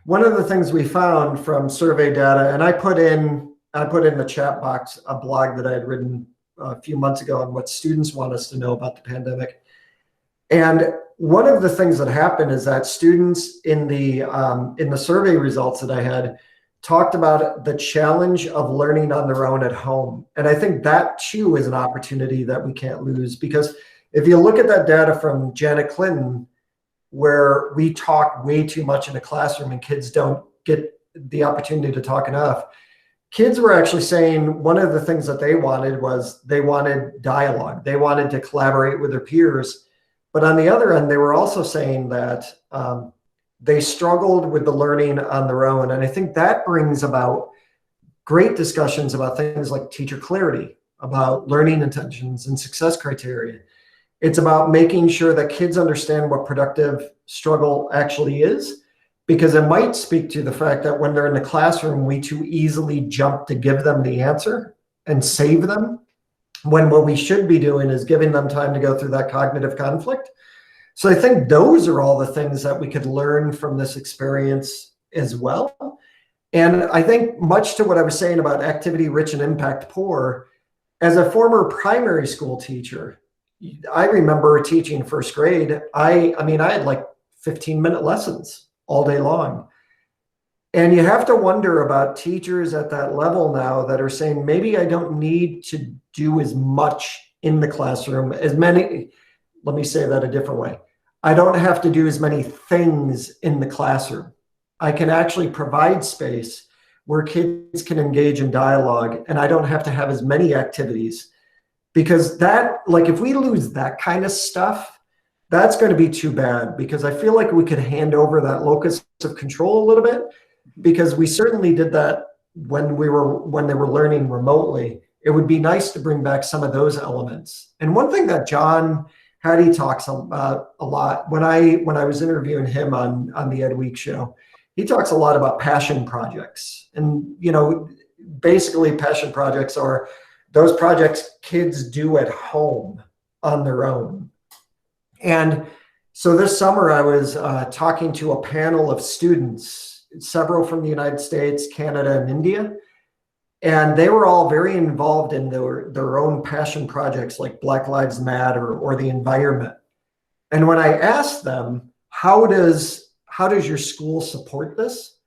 one of the things we found from survey data, and I put in the chat box a blog that I had written a few months ago on what students want us to know about the pandemic. And one of the things that happened is that students in the survey results that I had talked about the challenge of learning on their own at home. And I think that too is an opportunity that we can't lose, because if you look at that data from Janet Clinton, where we talk way too much in a classroom and kids don't get the opportunity to talk enough, kids were actually saying one of the things that they wanted dialogue. They wanted to collaborate with their peers. But on the other end, they were also saying that they struggled with the learning on their own. And I think that brings about great discussions about things like teacher clarity, about learning intentions and success criteria. It's about making sure that kids understand what productive struggle actually is, because it might speak to the fact that when they're in the classroom, we too easily jump to give them the answer and save them, when what we should be doing is giving them time to go through that cognitive conflict. So I think those are all the things that we could learn from this experience as well. And I think much to what I was saying about activity rich and impact poor, as a former primary school teacher, I remember teaching first grade. I mean, I had like 15-minute lessons all day long. And you have to wonder about teachers at that level now that are saying, maybe I don't need to do as much in the classroom, as many, let me say that a different way. I don't have to do as many things in the classroom. I can actually provide space where kids can engage in dialogue, and I don't have to have as many activities, because that, like, if we lose that kind of stuff, that's going to be too bad, because I feel like we could hand over that locus of control a little bit, because we certainly did that when they were learning remotely. It would be nice to bring back some of those elements. And one thing that John Hattie talks about a lot, when I was interviewing him on the Ed Week show, he talks a lot about passion projects. And, you know, basically passion projects are those projects kids do at home on their own. And so this summer I was talking to a panel of students, several from the United States, Canada, and India. And they were all very involved in their own passion projects like Black Lives Matter or the environment. And when I asked them, how does your school support this?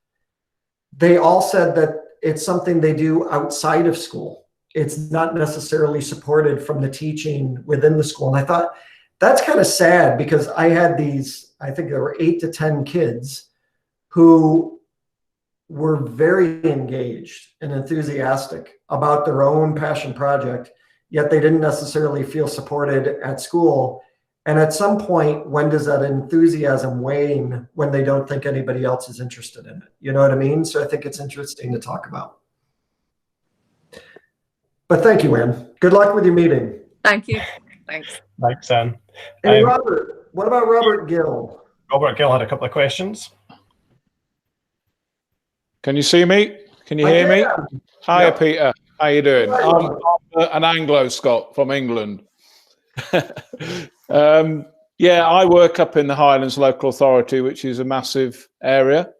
They all said that it's something they do outside of school. It's not necessarily supported from the teaching within the school. And I thought, that's kind of sad, because I had these, I think there were 8 to 10 kids who were very engaged and enthusiastic about their own passion project, yet they didn't necessarily feel supported at school. And at some point, when does that enthusiasm wane when they don't think anybody else is interested in it? You know what I mean? So I think it's interesting to talk about. But thank you, Ann. Good luck with your meeting. Thank you. Thanks. Thanks, Ann. Hey, Robert, what about Robert Gill? Robert Gill had a couple of questions. Can you see me? Can you hear me? Hiya, Yep. Peter. How you doing? Hi, I'm an Anglo-Scot from England. Yeah, I work up in the Highlands Local Authority, which is a massive area,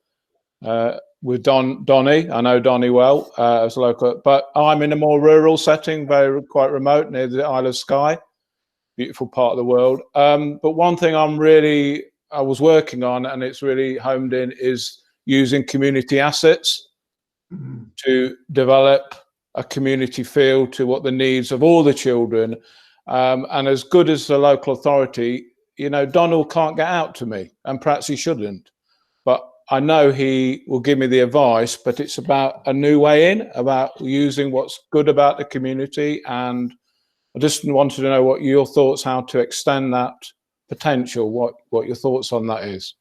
with Donny. I know Donny well as a local, but I'm in a more rural setting, quite remote, near the Isle of Skye, beautiful part of the world. But one thing I was working on, and it's really homed in, is using community assets to develop a community feel to what the needs of all the children. And as good as the local authority, you know, Donald can't get out to me, and perhaps he shouldn't, but I know he will give me the advice. But it's about a new way in, about using what's good about the community. And I just wanted to know what your thoughts, how to extend that potential, what your thoughts on that is.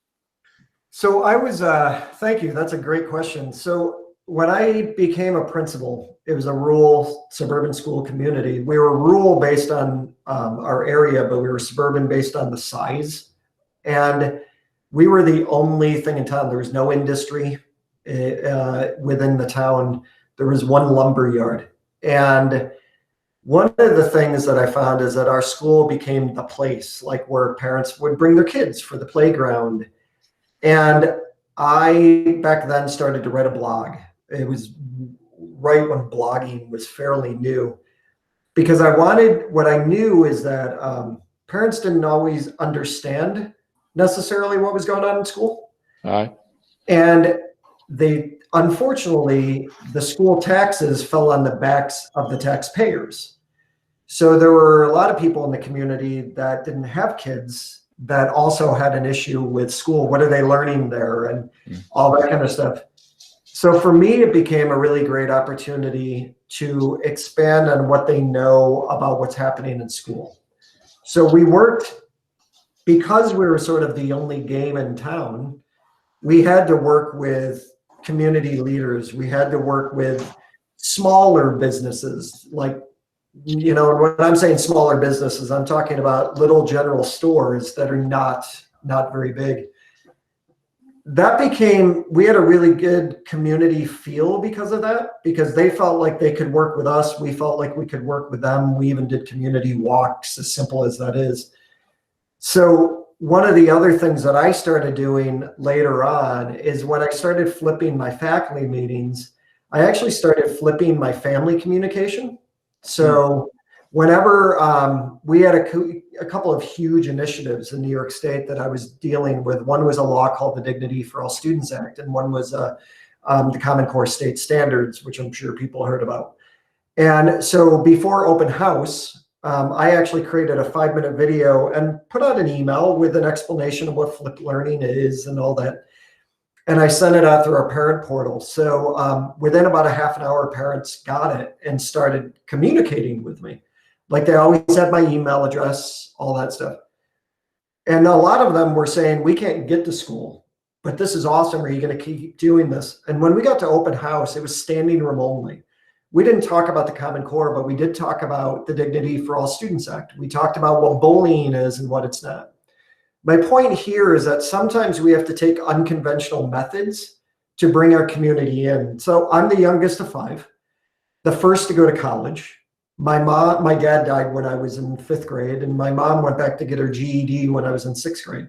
So I was, thank you. That's a great question. So when I became a principal, it was a rural suburban school community. We were rural based on our area, but we were suburban based on the size. And we were the only thing in town. There was no industry within the town. There was one lumber yard. And one of the things that I found is that our school became the place, like, where parents would bring their kids for the playground. And I, back then, started to write a blog. It was right when blogging was fairly new, because what I knew is that parents didn't always understand necessarily what was going on in school. Right. And unfortunately, the school taxes fell on the backs of the taxpayers. So there were a lot of people in the community that didn't have kids that also had an issue with school. What are they learning there, and all that kind of stuff. So for me, it became a really great opportunity to expand on what they know about what's happening in school. So we worked, because we were sort of the only game in town, we had to work with community leaders. We had to work with smaller businesses. Like, you know, when I'm saying smaller businesses, I'm talking about little general stores that are not very big. That became, we had a really good community feel because of that, because they felt like they could work with us. We felt like we could work with them. We even did community walks, as simple as that is. So one of the other things that I started doing later on is when I started flipping my faculty meetings, I actually started flipping my family communication. So whenever we had a couple of huge initiatives in New York State that I was dealing with. One was a law called the Dignity for All Students Act, and one was the Common Core State Standards, which I'm sure people heard about. And so before open house, I actually created a 5-minute video and put out an email with an explanation of what flipped learning is and all that. And I sent it out through our parent portal. So within about a half an hour, parents got it and started communicating with me. Like, they always had my email address, all that stuff. And a lot of them were saying, we can't get to school, but this is awesome. Are you going to keep doing this? And when we got to open house, it was standing room only. We didn't talk about the Common Core, but we did talk about the Dignity for All Students Act. We talked about what bullying is and what it's not. My point here is that sometimes we have to take unconventional methods to bring our community in. So I'm the youngest of 5, the first to go to college. My dad died when I was in 5th grade, and my mom went back to get her GED when I was in 6th grade.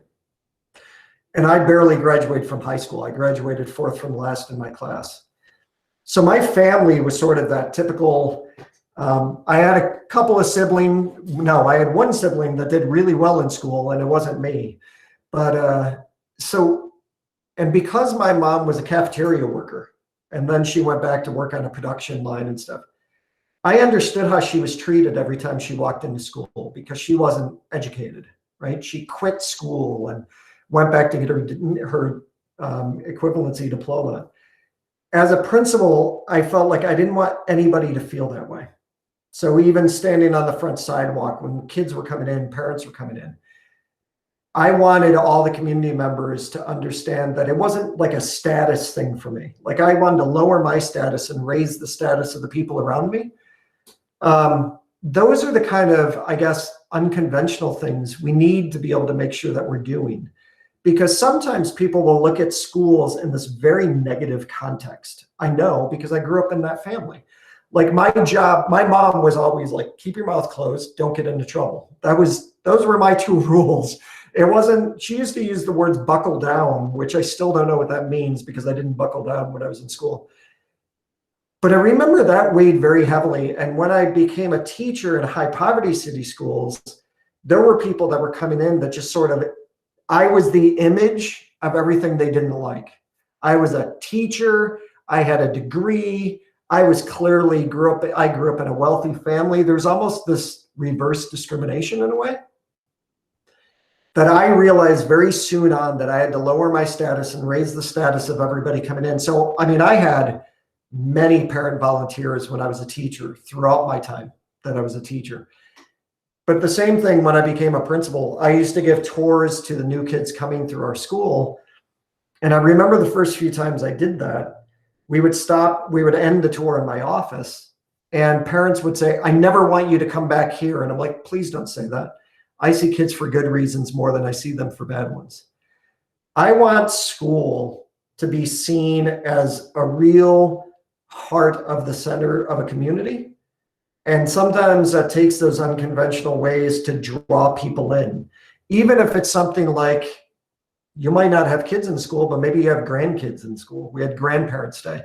And I barely graduated from high school. I graduated 4th from last in my class. So my family was sort of that typical, I had a couple of siblings. No, I had one sibling that did really well in school, and it wasn't me. But and because my mom was a cafeteria worker, and then she went back to work on a production line and stuff, I understood how she was treated every time she walked into school, because she wasn't educated, right? She quit school and went back to get her equivalency diploma. As a principal, I felt like I didn't want anybody to feel that way. So even standing on the front sidewalk when kids were coming in, parents were coming in, I wanted all the community members to understand that it wasn't like a status thing for me. Like, I wanted to lower my status and raise the status of the people around me. Those are the kind of, I guess, unconventional things we need to be able to make sure that we're doing. Because sometimes people will look at schools in this very negative context. I know, because I grew up in that family. Like, my mom was always like, keep your mouth closed, don't get into trouble. Those were my 2 rules. It wasn't, she used to use the words buckle down, which I still don't know what that means, because I didn't buckle down when I was in school. But I remember that weighed very heavily. And when I became a teacher in high poverty city schools, there were people that were coming in that just sort of, I was the image of everything they didn't like. I was a teacher. I had a degree. I grew up in a wealthy family. There's almost this reverse discrimination in a way that I realized very soon on, that I had to lower my status and raise the status of everybody coming in. So, I mean, I had many parent volunteers when I was a teacher throughout my time that I was a teacher. But the same thing when I became a principal, I used to give tours to the new kids coming through our school. And I remember the first few times I did that, we would end the tour in my office, and parents would say, I never want you to come back here. And I'm like, please don't say that. I see kids for good reasons more than I see them for bad ones. I want school to be seen as a real heart of the center of a community. And sometimes that takes those unconventional ways to draw people in. Even if it's something like, you might not have kids in school, but maybe you have grandkids in school. We had Grandparents' Day.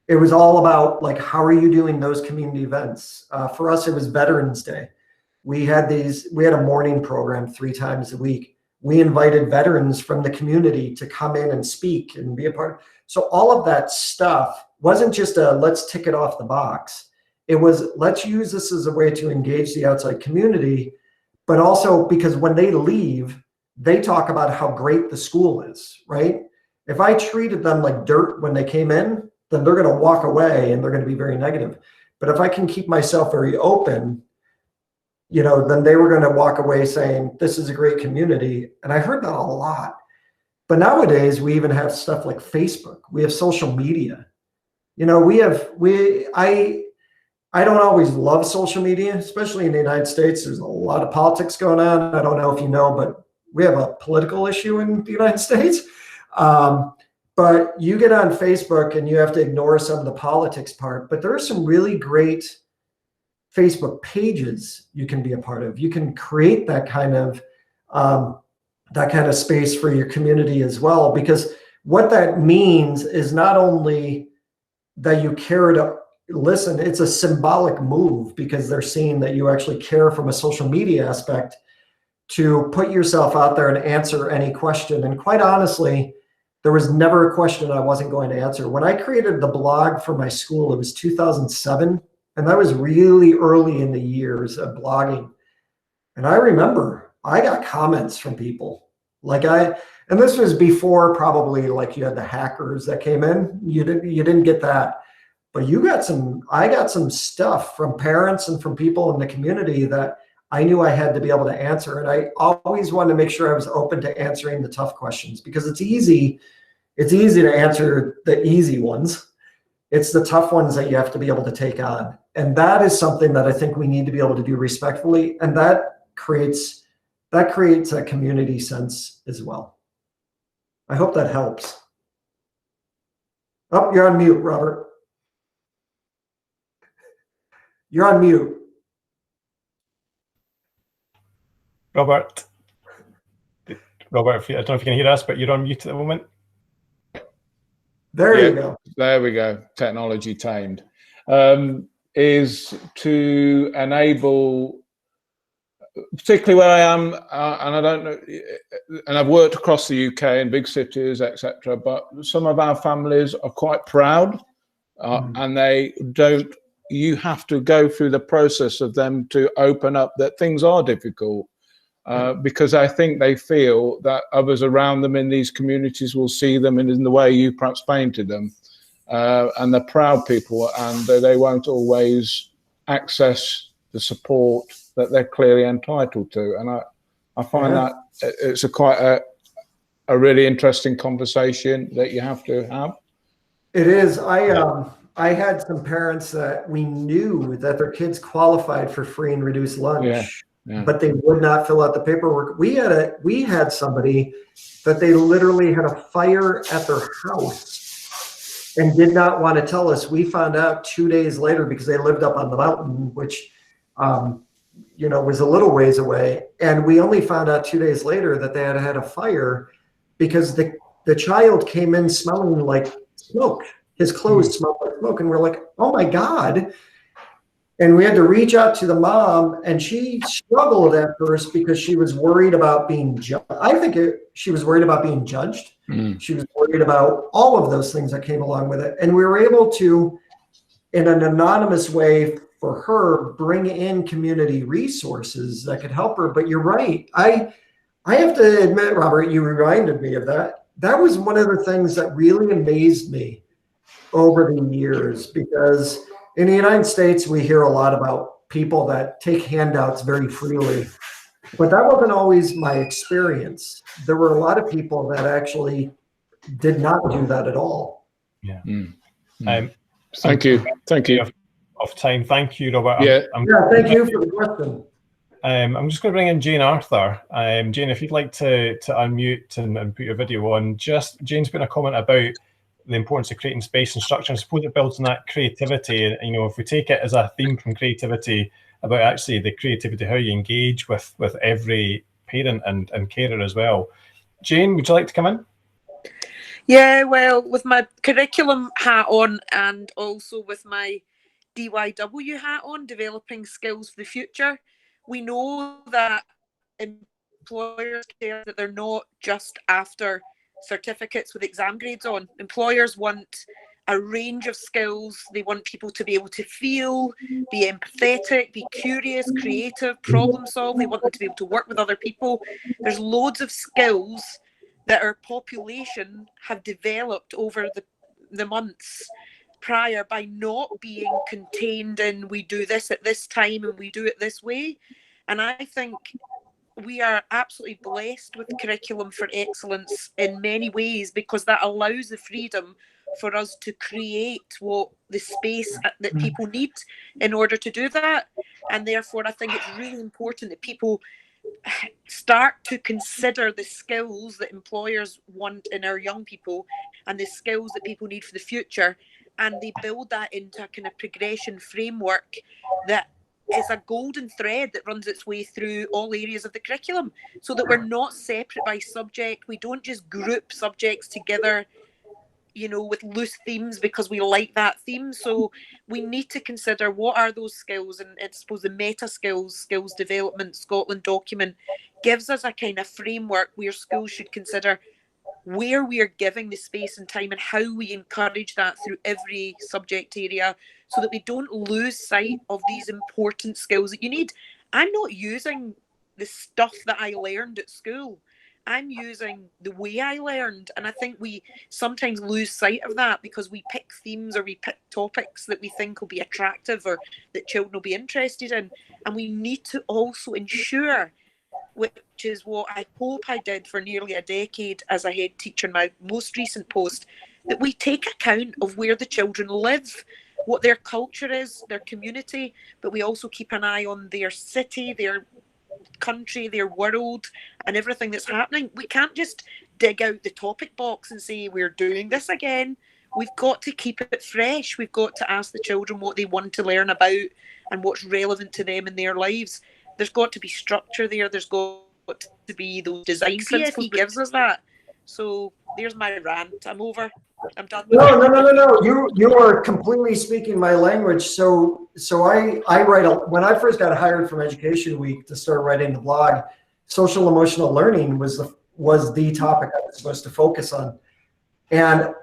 It was all about, like, how are you doing those community events? For us, it was Veterans Day. We had a morning program 3 times a week. We invited veterans from the community to come in and speak and be a part. So all of that stuff wasn't just a let's tick it off the box. It was, let's use this as a way to engage the outside community, but also because when they leave, they talk about how great the school is, right? If I treated them like dirt when they came in, then they're going to walk away and they're going to be very negative. But if I can keep myself very open, then they were going to walk away saying, this is a great community. And I heard that a lot. But nowadays we even have stuff like Facebook. We have social media. You know, I don't always love social media, especially in the United States. There's a lot of politics going on. I don't know if you know, but we have a political issue in the United States. But you get on Facebook and you have to ignore some of the politics part. But there are some really great Facebook pages you can be a part of. You can create that kind of space for your community as well, because what that means is not only that you care to listen, it's a symbolic move, because they're seeing that you actually care from a social media aspect to put yourself out there and answer any question. And quite honestly, there was never a question I wasn't going to answer. When I created the blog for my school, it was 2007, and that was really early in the years of blogging. And I remember I got comments from people and this was before probably like you had the hackers that came in. You didn't get that. But I got some stuff from parents and from people in the community that I knew I had to be able to answer. And I always wanted to make sure I was open to answering the tough questions, because it's easy to answer the easy ones. It's the tough ones that you have to be able to take on. And that is something that I think we need to be able to do respectfully. And that creates a community sense as well. I hope that helps. Oh, you're on mute, Robert. You're on mute. Robert, I don't know if you can hear us, but you're on mute at the moment. There you go. There we go. Technology tamed. Is to enable, particularly where I am, and I don't know, and I've worked across the UK in big cities, etc. But some of our families are quite proud, and they don't. You have to go through the process of them to open up that things are difficult. Because I think they feel that others around them in these communities will see them in the way you perhaps painted them. And they're proud people, and they won't always access the support that they're clearly entitled to. And I find that it's quite a really interesting conversation that you have to have. It is. I had some parents that we knew that their kids qualified for free and reduced lunch. Yeah. But they would not fill out the paperwork. We had somebody that they literally had a fire at their house and did not want to tell us. We found out 2 days later, because they lived up on the mountain, which was a little ways away. And we only found out 2 days later that they had a fire because the child came in smelling like smoke. His clothes smelled like smoke, and we're like, oh my God. And we had to reach out to the mom, and she struggled at first because she was worried about being judged. She was worried about being judged. She was worried about all of those things that came along with it. And we were able to, in an anonymous way for her, bring in community resources that could help her. But you're right. I have to admit, Robert, you reminded me of that. That was one of the things that really amazed me over the years, because in the United States, we hear a lot about people that take handouts very freely, but that wasn't always my experience. There were a lot of people that actually did not do that at all. Yeah. Thank you. Of time. Thank you, Robert. Thank you for the question. I'm just going to bring in Jane Arthur. Jane, if you'd like to unmute and put your video on. Jane's put a comment about the importance of creating space and structure. I suppose it builds on that creativity. And, if we take it as a theme from creativity, about actually the creativity, how you engage with every parent and carer as well. Jane, would you like to come in? Yeah, well, with my curriculum hat on and also with my DYW hat on, developing skills for the future, we know that employers care that they're not just after certificates with exam grades on. Employers want a range of skills. They want people to be able to feel, be empathetic, be curious, creative, problem solve. They want them to be able to work with other people. There's loads of skills that our population have developed over the months prior by not being contained in we do this at this time and we do it this way. And I think we are absolutely blessed with Curriculum for Excellence in many ways, because that allows the freedom for us to create what the space that people need in order to do that. And therefore, I think it's really important that people start to consider the skills that employers want in our young people and the skills that people need for the future, and they build that into a kind of progression framework that is a golden thread that runs its way through all areas of the curriculum, so that we're not separate by subject. We don't just group subjects together, you know, with loose themes because we like that theme. So we need to consider what are those skills, and I suppose the meta skills development Scotland document gives us a kind of framework where schools should consider where we are giving the space and time and how we encourage that through every subject area, so that we don't lose sight of these important skills that you need. I'm not using the stuff that I learned at school. I'm using the way I learned, and I think we sometimes lose sight of that because we pick themes or we pick topics that we think will be attractive or that children will be interested in, and we need to also ensure, which is what I hope I did for nearly a decade as a head teacher in my most recent post, that we take account of where the children live, what their culture is, their community, but we also keep an eye on their city, their country, their world, and everything that's happening. We can't just dig out the topic box and say we're doing this again. We've got to keep it fresh. We've got to ask the children what they want to learn about and what's relevant to them in their lives. There's got to be structure there. There's got to be those design principles. He gives us that. So there's my rant. I'm over. I'm done. No. You are completely speaking my language. So I write when I first got hired from Education Week to start writing the blog, social emotional learning was the topic I was supposed to focus on, and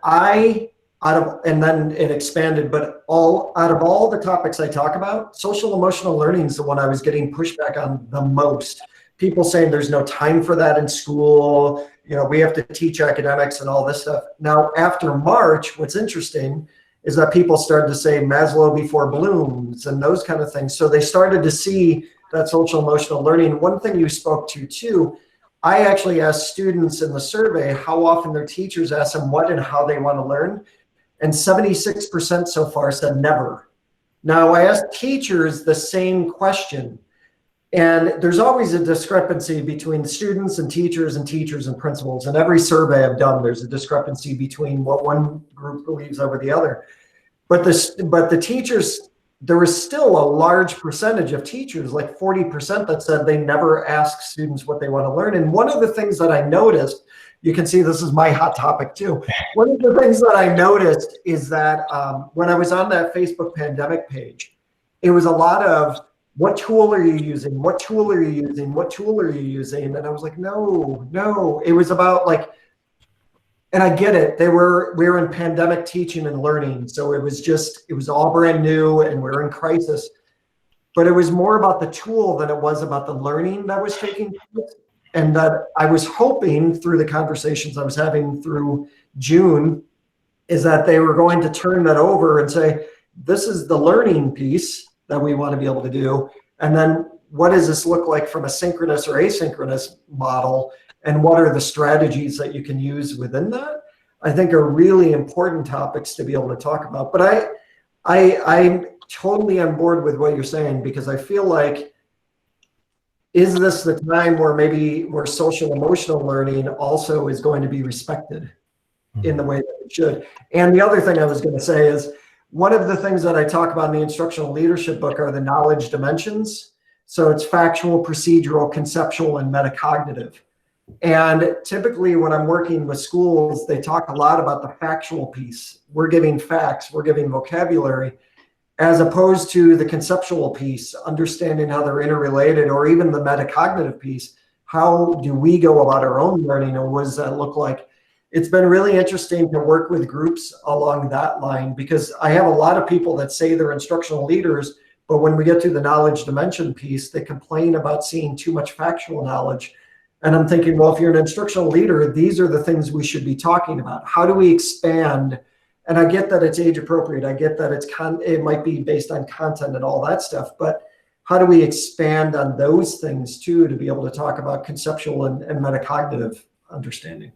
then it expanded. But out of all the topics I talk about, social emotional learning is the one I was getting pushback on the most. People saying there's no time for that in school. You know, we have to teach academics and all this stuff. Now, after March, what's interesting is that people started to say Maslow before Bloom's and those kind of things. So they started to see that social emotional learning. One thing you spoke to too, I actually asked students in the survey how often their teachers ask them what and how they want to learn. And 76% so far said never. Now, I asked teachers the same question. And there's always a discrepancy between students and teachers and principals. And every survey I've done, there's a discrepancy between what one group believes over the other. But the teachers, there was still a large percentage of teachers, like 40%, that said they never ask students what they want to learn. And one of the things that I noticed, you can see this is my hot topic too. One of the things that I noticed is that when I was on that Facebook pandemic page, it was a lot of, what tool are you using? What tool are you using? What tool are you using? And I was like, no. It was about like, and I get it. We were in pandemic teaching and learning. So it was all brand new and we're in crisis. But it was more about the tool than it was about the learning that was taking place. And that I was hoping through the conversations I was having through June is that they were going to turn that over and say, this is the learning piece that we want to be able to do. And then what does this look like from a synchronous or asynchronous model? And what are the strategies that you can use within that? I think are really important topics to be able to talk about. But I'm totally on board with what you're saying, because I feel like, is this the time where social emotional learning also is going to be respected in the way that it should? And the other thing I was going to say is, one of the things that I talk about in the instructional leadership book are the knowledge dimensions. So it's factual, procedural, conceptual, and metacognitive. And typically when I'm working with schools, they talk a lot about the factual piece. We're giving facts, we're giving vocabulary, as opposed to the conceptual piece, understanding how they're interrelated, or even the metacognitive piece. How do we go about our own learning, or what does that look like? It's been really interesting to work with groups along that line, because I have a lot of people that say they're instructional leaders, but when we get to the knowledge dimension piece, they complain about seeing too much factual knowledge. And I'm thinking, well, if you're an instructional leader, these are the things we should be talking about. How do we expand? And I get that it's age appropriate. I get that it might be based on content and all that stuff, but how do we expand on those things too, to be able to talk about conceptual and metacognitive understanding?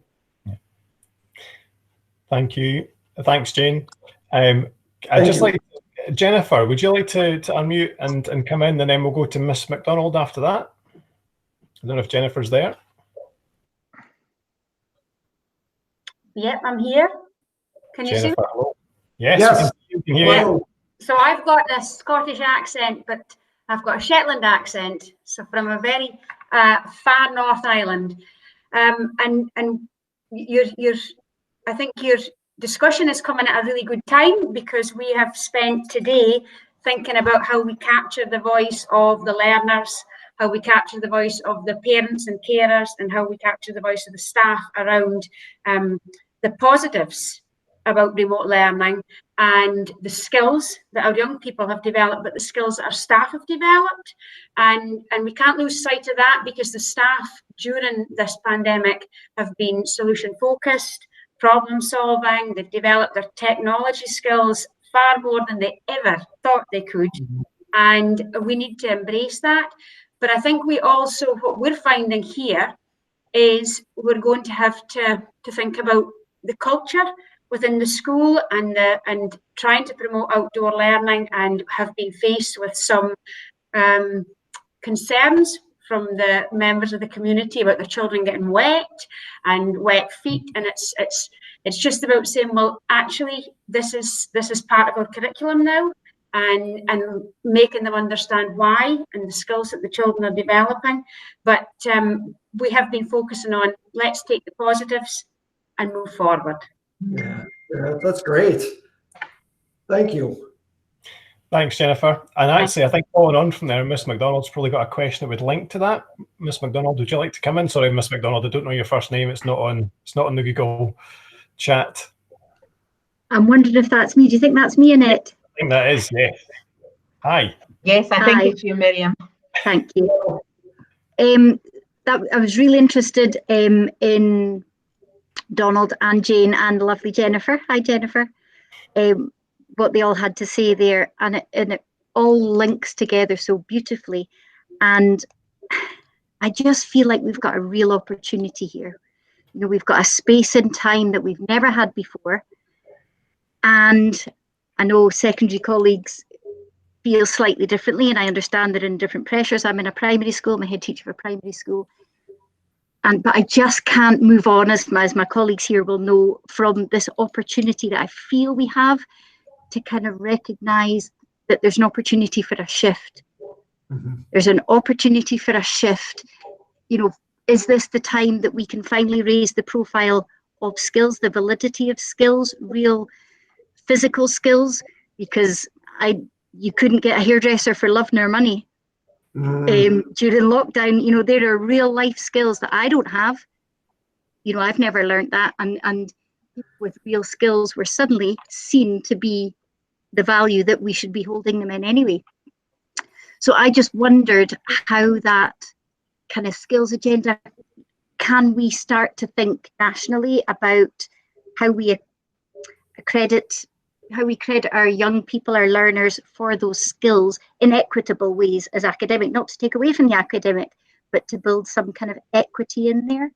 Thank you. Thanks, Jane. I'd just like, Jennifer, would you like to unmute and come in, and then we'll go to Miss McDonald after that? I don't know if Jennifer's there. Yep, I'm here. Can you see me? Hello. Yes, we can hear you. So I've got a Scottish accent, but I've got a Shetland accent. So from a very far North Island, and I think your discussion is coming at a really good time, because we have spent today thinking about how we capture the voice of the learners, how we capture the voice of the parents and carers, and how we capture the voice of the staff around the positives about remote learning and the skills that our young people have developed, but the skills that our staff have developed. And we can't lose sight of that, because the staff during this pandemic have been solution focused, problem solving. They've developed their technology skills far more than they ever thought they could. And we need to embrace that. But I think we also, what we're finding here is we're going to have to think about the culture within the school and trying to promote outdoor learning, and have been faced with some concerns from the members of the community about their children getting wet and wet feet. And it's just about saying, well, actually, this is part of our curriculum now, and making them understand why and the skills that the children are developing. But we have been focusing on, let's take the positives and move forward. Yeah, that's great. Thank you. Thanks, Jennifer. And actually, I think following on from there, Miss McDonald's probably got a question that would link to that. Miss McDonald, would you like to come in? Sorry, Miss McDonald, I don't know your first name. It's not on the Google chat. I'm wondering if that's me. Do you think that's me, Annette? I think that is, yes. Hi. Yes, I think it's you, Miriam. Thank you. I was really interested in Donald and Jane and lovely Jennifer. Hi, Jennifer. What they all had to say there, and it all links together so beautifully. And I just feel like we've got a real opportunity here. You know, we've got a space and time that we've never had before. And I know secondary colleagues feel slightly differently, and I understand they're in different pressures. I'm in a primary school, I'm a head teacher for primary school. But I just can't move on, as my colleagues here will know, from this opportunity that I feel we have to kind of recognise that there's an opportunity for a shift. There's an opportunity for a shift. You know, is this the time that we can finally raise the profile of skills, the validity of skills, real physical skills? Because you couldn't get a hairdresser for love nor money. During lockdown, you know, there are real life skills that I don't have. You know, I've never learned that, and with real skills were suddenly seen to be the value that we should be holding them in anyway. So I just wondered how that kind of skills agenda, can we start to think nationally about how we credit our young people, our learners, for those skills in equitable ways as academic, not to take away from the academic, but to build some kind of equity in there?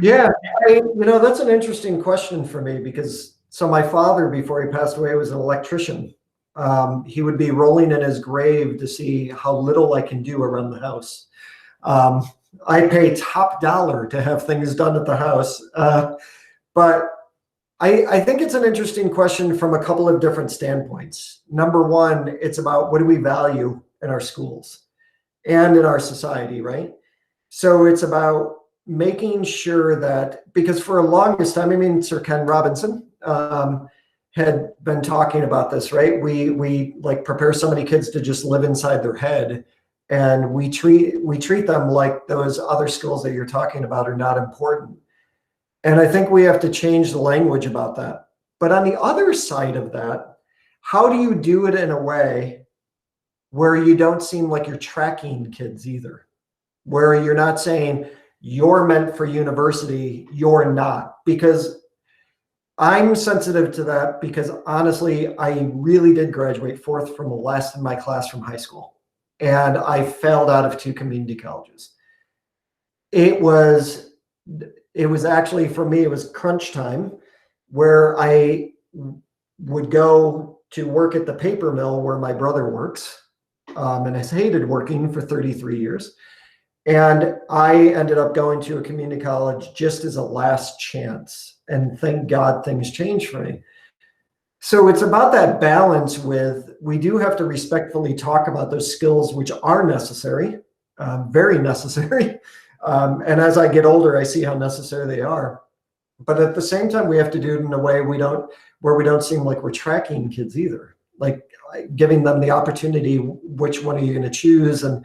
Yeah, you know, that's an interesting question for me, because so my father, before he passed away, was an electrician. He would be rolling in his grave to see how little I can do around the house. I pay top dollar to have things done at the house. But I think it's an interesting question from a couple of different standpoints. Number one, it's about what do we value in our schools and in our society, right? So it's about making sure that, because for a longest time, I mean, Sir Ken Robinson had been talking about this, right? We like prepare so many kids to just live inside their head, and we treat them like those other skills that you're talking about are not important. And I think we have to change the language about that. But on the other side of that, how do you do it in a way where you don't seem like you're tracking kids either, where you're not saying you're meant for university, you're not? Because I'm sensitive to that because honestly, I really did graduate fourth from the last in my class from high school. And I failed out of 2 community colleges. It was actually, for me, it was crunch time where I would go to work at the paper mill where my brother works. And I hated working for 33 years. And I ended up going to a community college just as a last chance. And thank God things changed for me. So it's about that balance with, we do have to respectfully talk about those skills which are necessary, very necessary. And as I get older, I see how necessary they are. But at the same time, we have to do it in a way where we don't seem like we're tracking kids either. Like giving them the opportunity, which one are you going to choose? And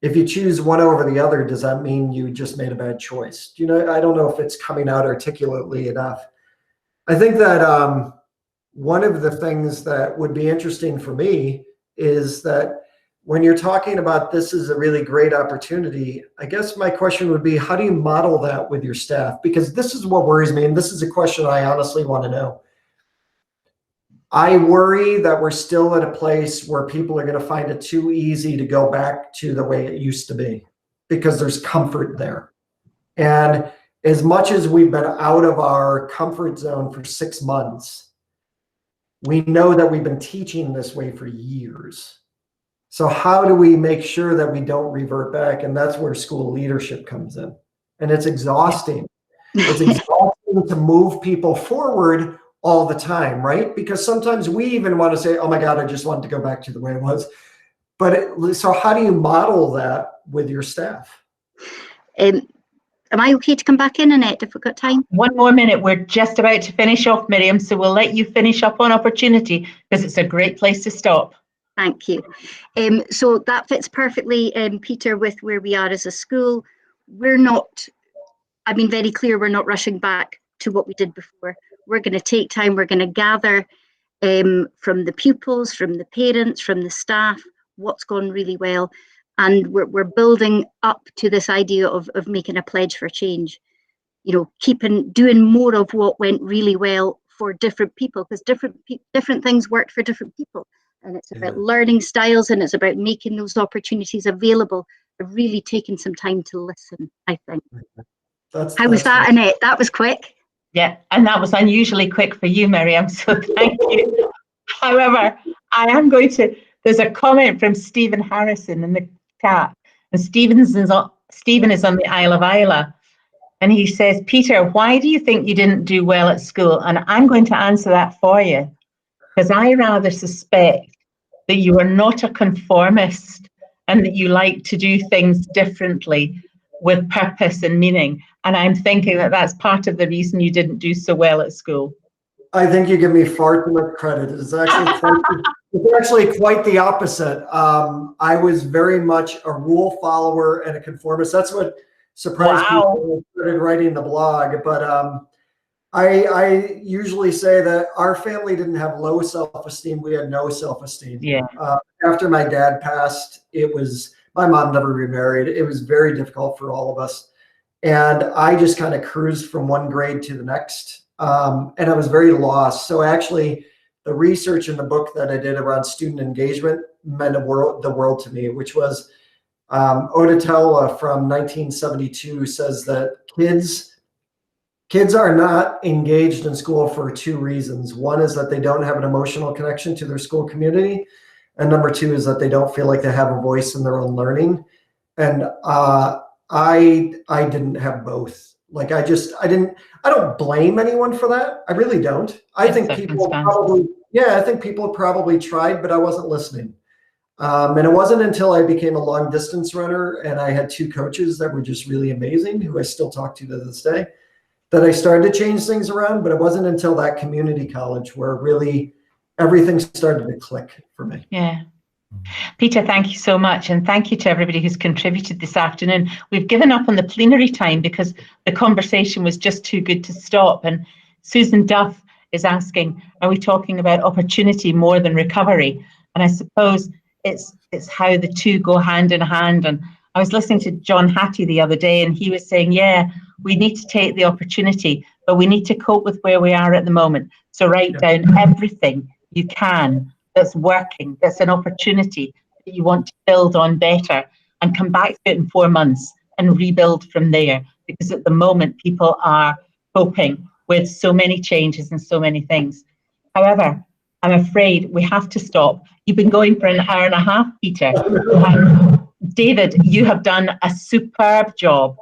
if you choose one over the other, does that mean you just made a bad choice? You know, I don't know if it's coming out articulately enough. I think that one of the things that would be interesting for me is that when you're talking about this is a really great opportunity, I guess my question would be, how do you model that with your staff? Because this is what worries me, and this is a question I honestly want to know. I worry that we're still at a place where people are going to find it too easy to go back to the way it used to be because there's comfort there. And as much as we've been out of our comfort zone for 6 months, we know that we've been teaching this way for years. So how do we make sure that we don't revert back? And that's where school leadership comes in. And it's exhausting. It's exhausting to move people forward all the time, right? Because sometimes we even want to say, oh my God, I just wanted to go back to the way it was. But so how do you model that with your staff? Am I okay to come back in, Annette, if we've got time? 1 more minute. We're just about to finish off, Miriam, so we'll let you finish up on opportunity because it's a great place to stop. Thank you. So that fits perfectly, Peter, with where we are as a school. We're not, I've been very clear, we're not rushing back to what we did before. We're going to take time. We're going to gather from the pupils, from the parents, from the staff, what's gone really well. And we're building up to this idea of making a pledge for change. You know, doing more of what went really well for different people, because different things worked for different people. And it's about learning styles, and it's about making those opportunities available. I've really taken some time to listen, I think. How was that, Annette? That was quick. Yeah, and that was unusually quick for you, Miriam, so thank you. However, I am going to, there's a comment from Stephen Harrison in the chat, and Stephen is on the Isle of Isla, and he says, Peter, why do you think you didn't do well at school? And I'm going to answer that for you, because I rather suspect that you are not a conformist and that you like to do things differently with purpose and meaning. And I'm thinking that that's part of the reason you didn't do so well at school. I think you give me far too much credit. It's actually quite the opposite. I was very much a rule follower and a conformist. That's what surprised people when I started writing the blog. But I usually say that our family didn't have low self-esteem. We had no self-esteem. Yeah. After my dad passed, my mom never remarried. It was very difficult for all of us. And I just kind of cruised from one grade to the next. And I was very lost. So actually, the research in the book that I did around student engagement meant the world to me, which was Odetella from 1972 says that kids are not engaged in school for 2 reasons. One is that they don't have an emotional connection to their school community. And number 2 is that they don't feel like they have a voice in their own learning. And I didn't have both. Like I don't blame anyone for that. I really don't. I think people probably tried, but I wasn't listening. And it wasn't until I became a long distance runner and I had 2 coaches that were just really amazing, who I still talk to this day, that I started to change things around. But it wasn't until that community college where really everything started to click for me. Yeah. Peter, thank you so much. And thank you to everybody who's contributed this afternoon. We've given up on the plenary time because the conversation was just too good to stop. And Susan Duff is asking, are we talking about opportunity more than recovery? And I suppose it's how the two go hand in hand. And I was listening to John Hattie the other day, and he was saying, yeah, we need to take the opportunity, but we need to cope with where we are at the moment. So write down everything you can that's working, that's an opportunity that you want to build on better, and come back to it in 4 months and rebuild from there. Because at the moment, people are coping with so many changes and so many things. However, I'm afraid we have to stop. You've been going for an hour and a half, Peter. David, you have done a superb job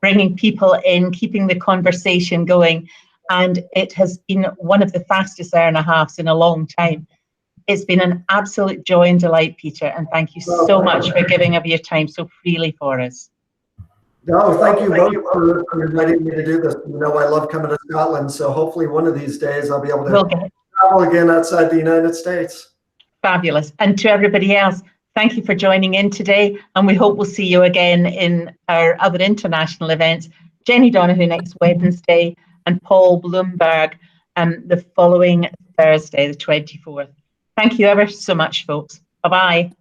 bringing people in, keeping the conversation going, and it has been one of the fastest hour and a halves in a long time. It's been an absolute joy and delight, Peter, and thank you so much for giving up your time so freely for us. No, thank you both for inviting me to do this. You know, I love coming to Scotland, so hopefully one of these days I'll be able to travel again outside the United States. Fabulous. And to everybody else, thank you for joining in today, and we hope we'll see you again in our other international events. Jenny Donoghue next Wednesday, and Paul Bloomberg the following Thursday, the 24th. Thank you ever so much, folks. Bye-bye.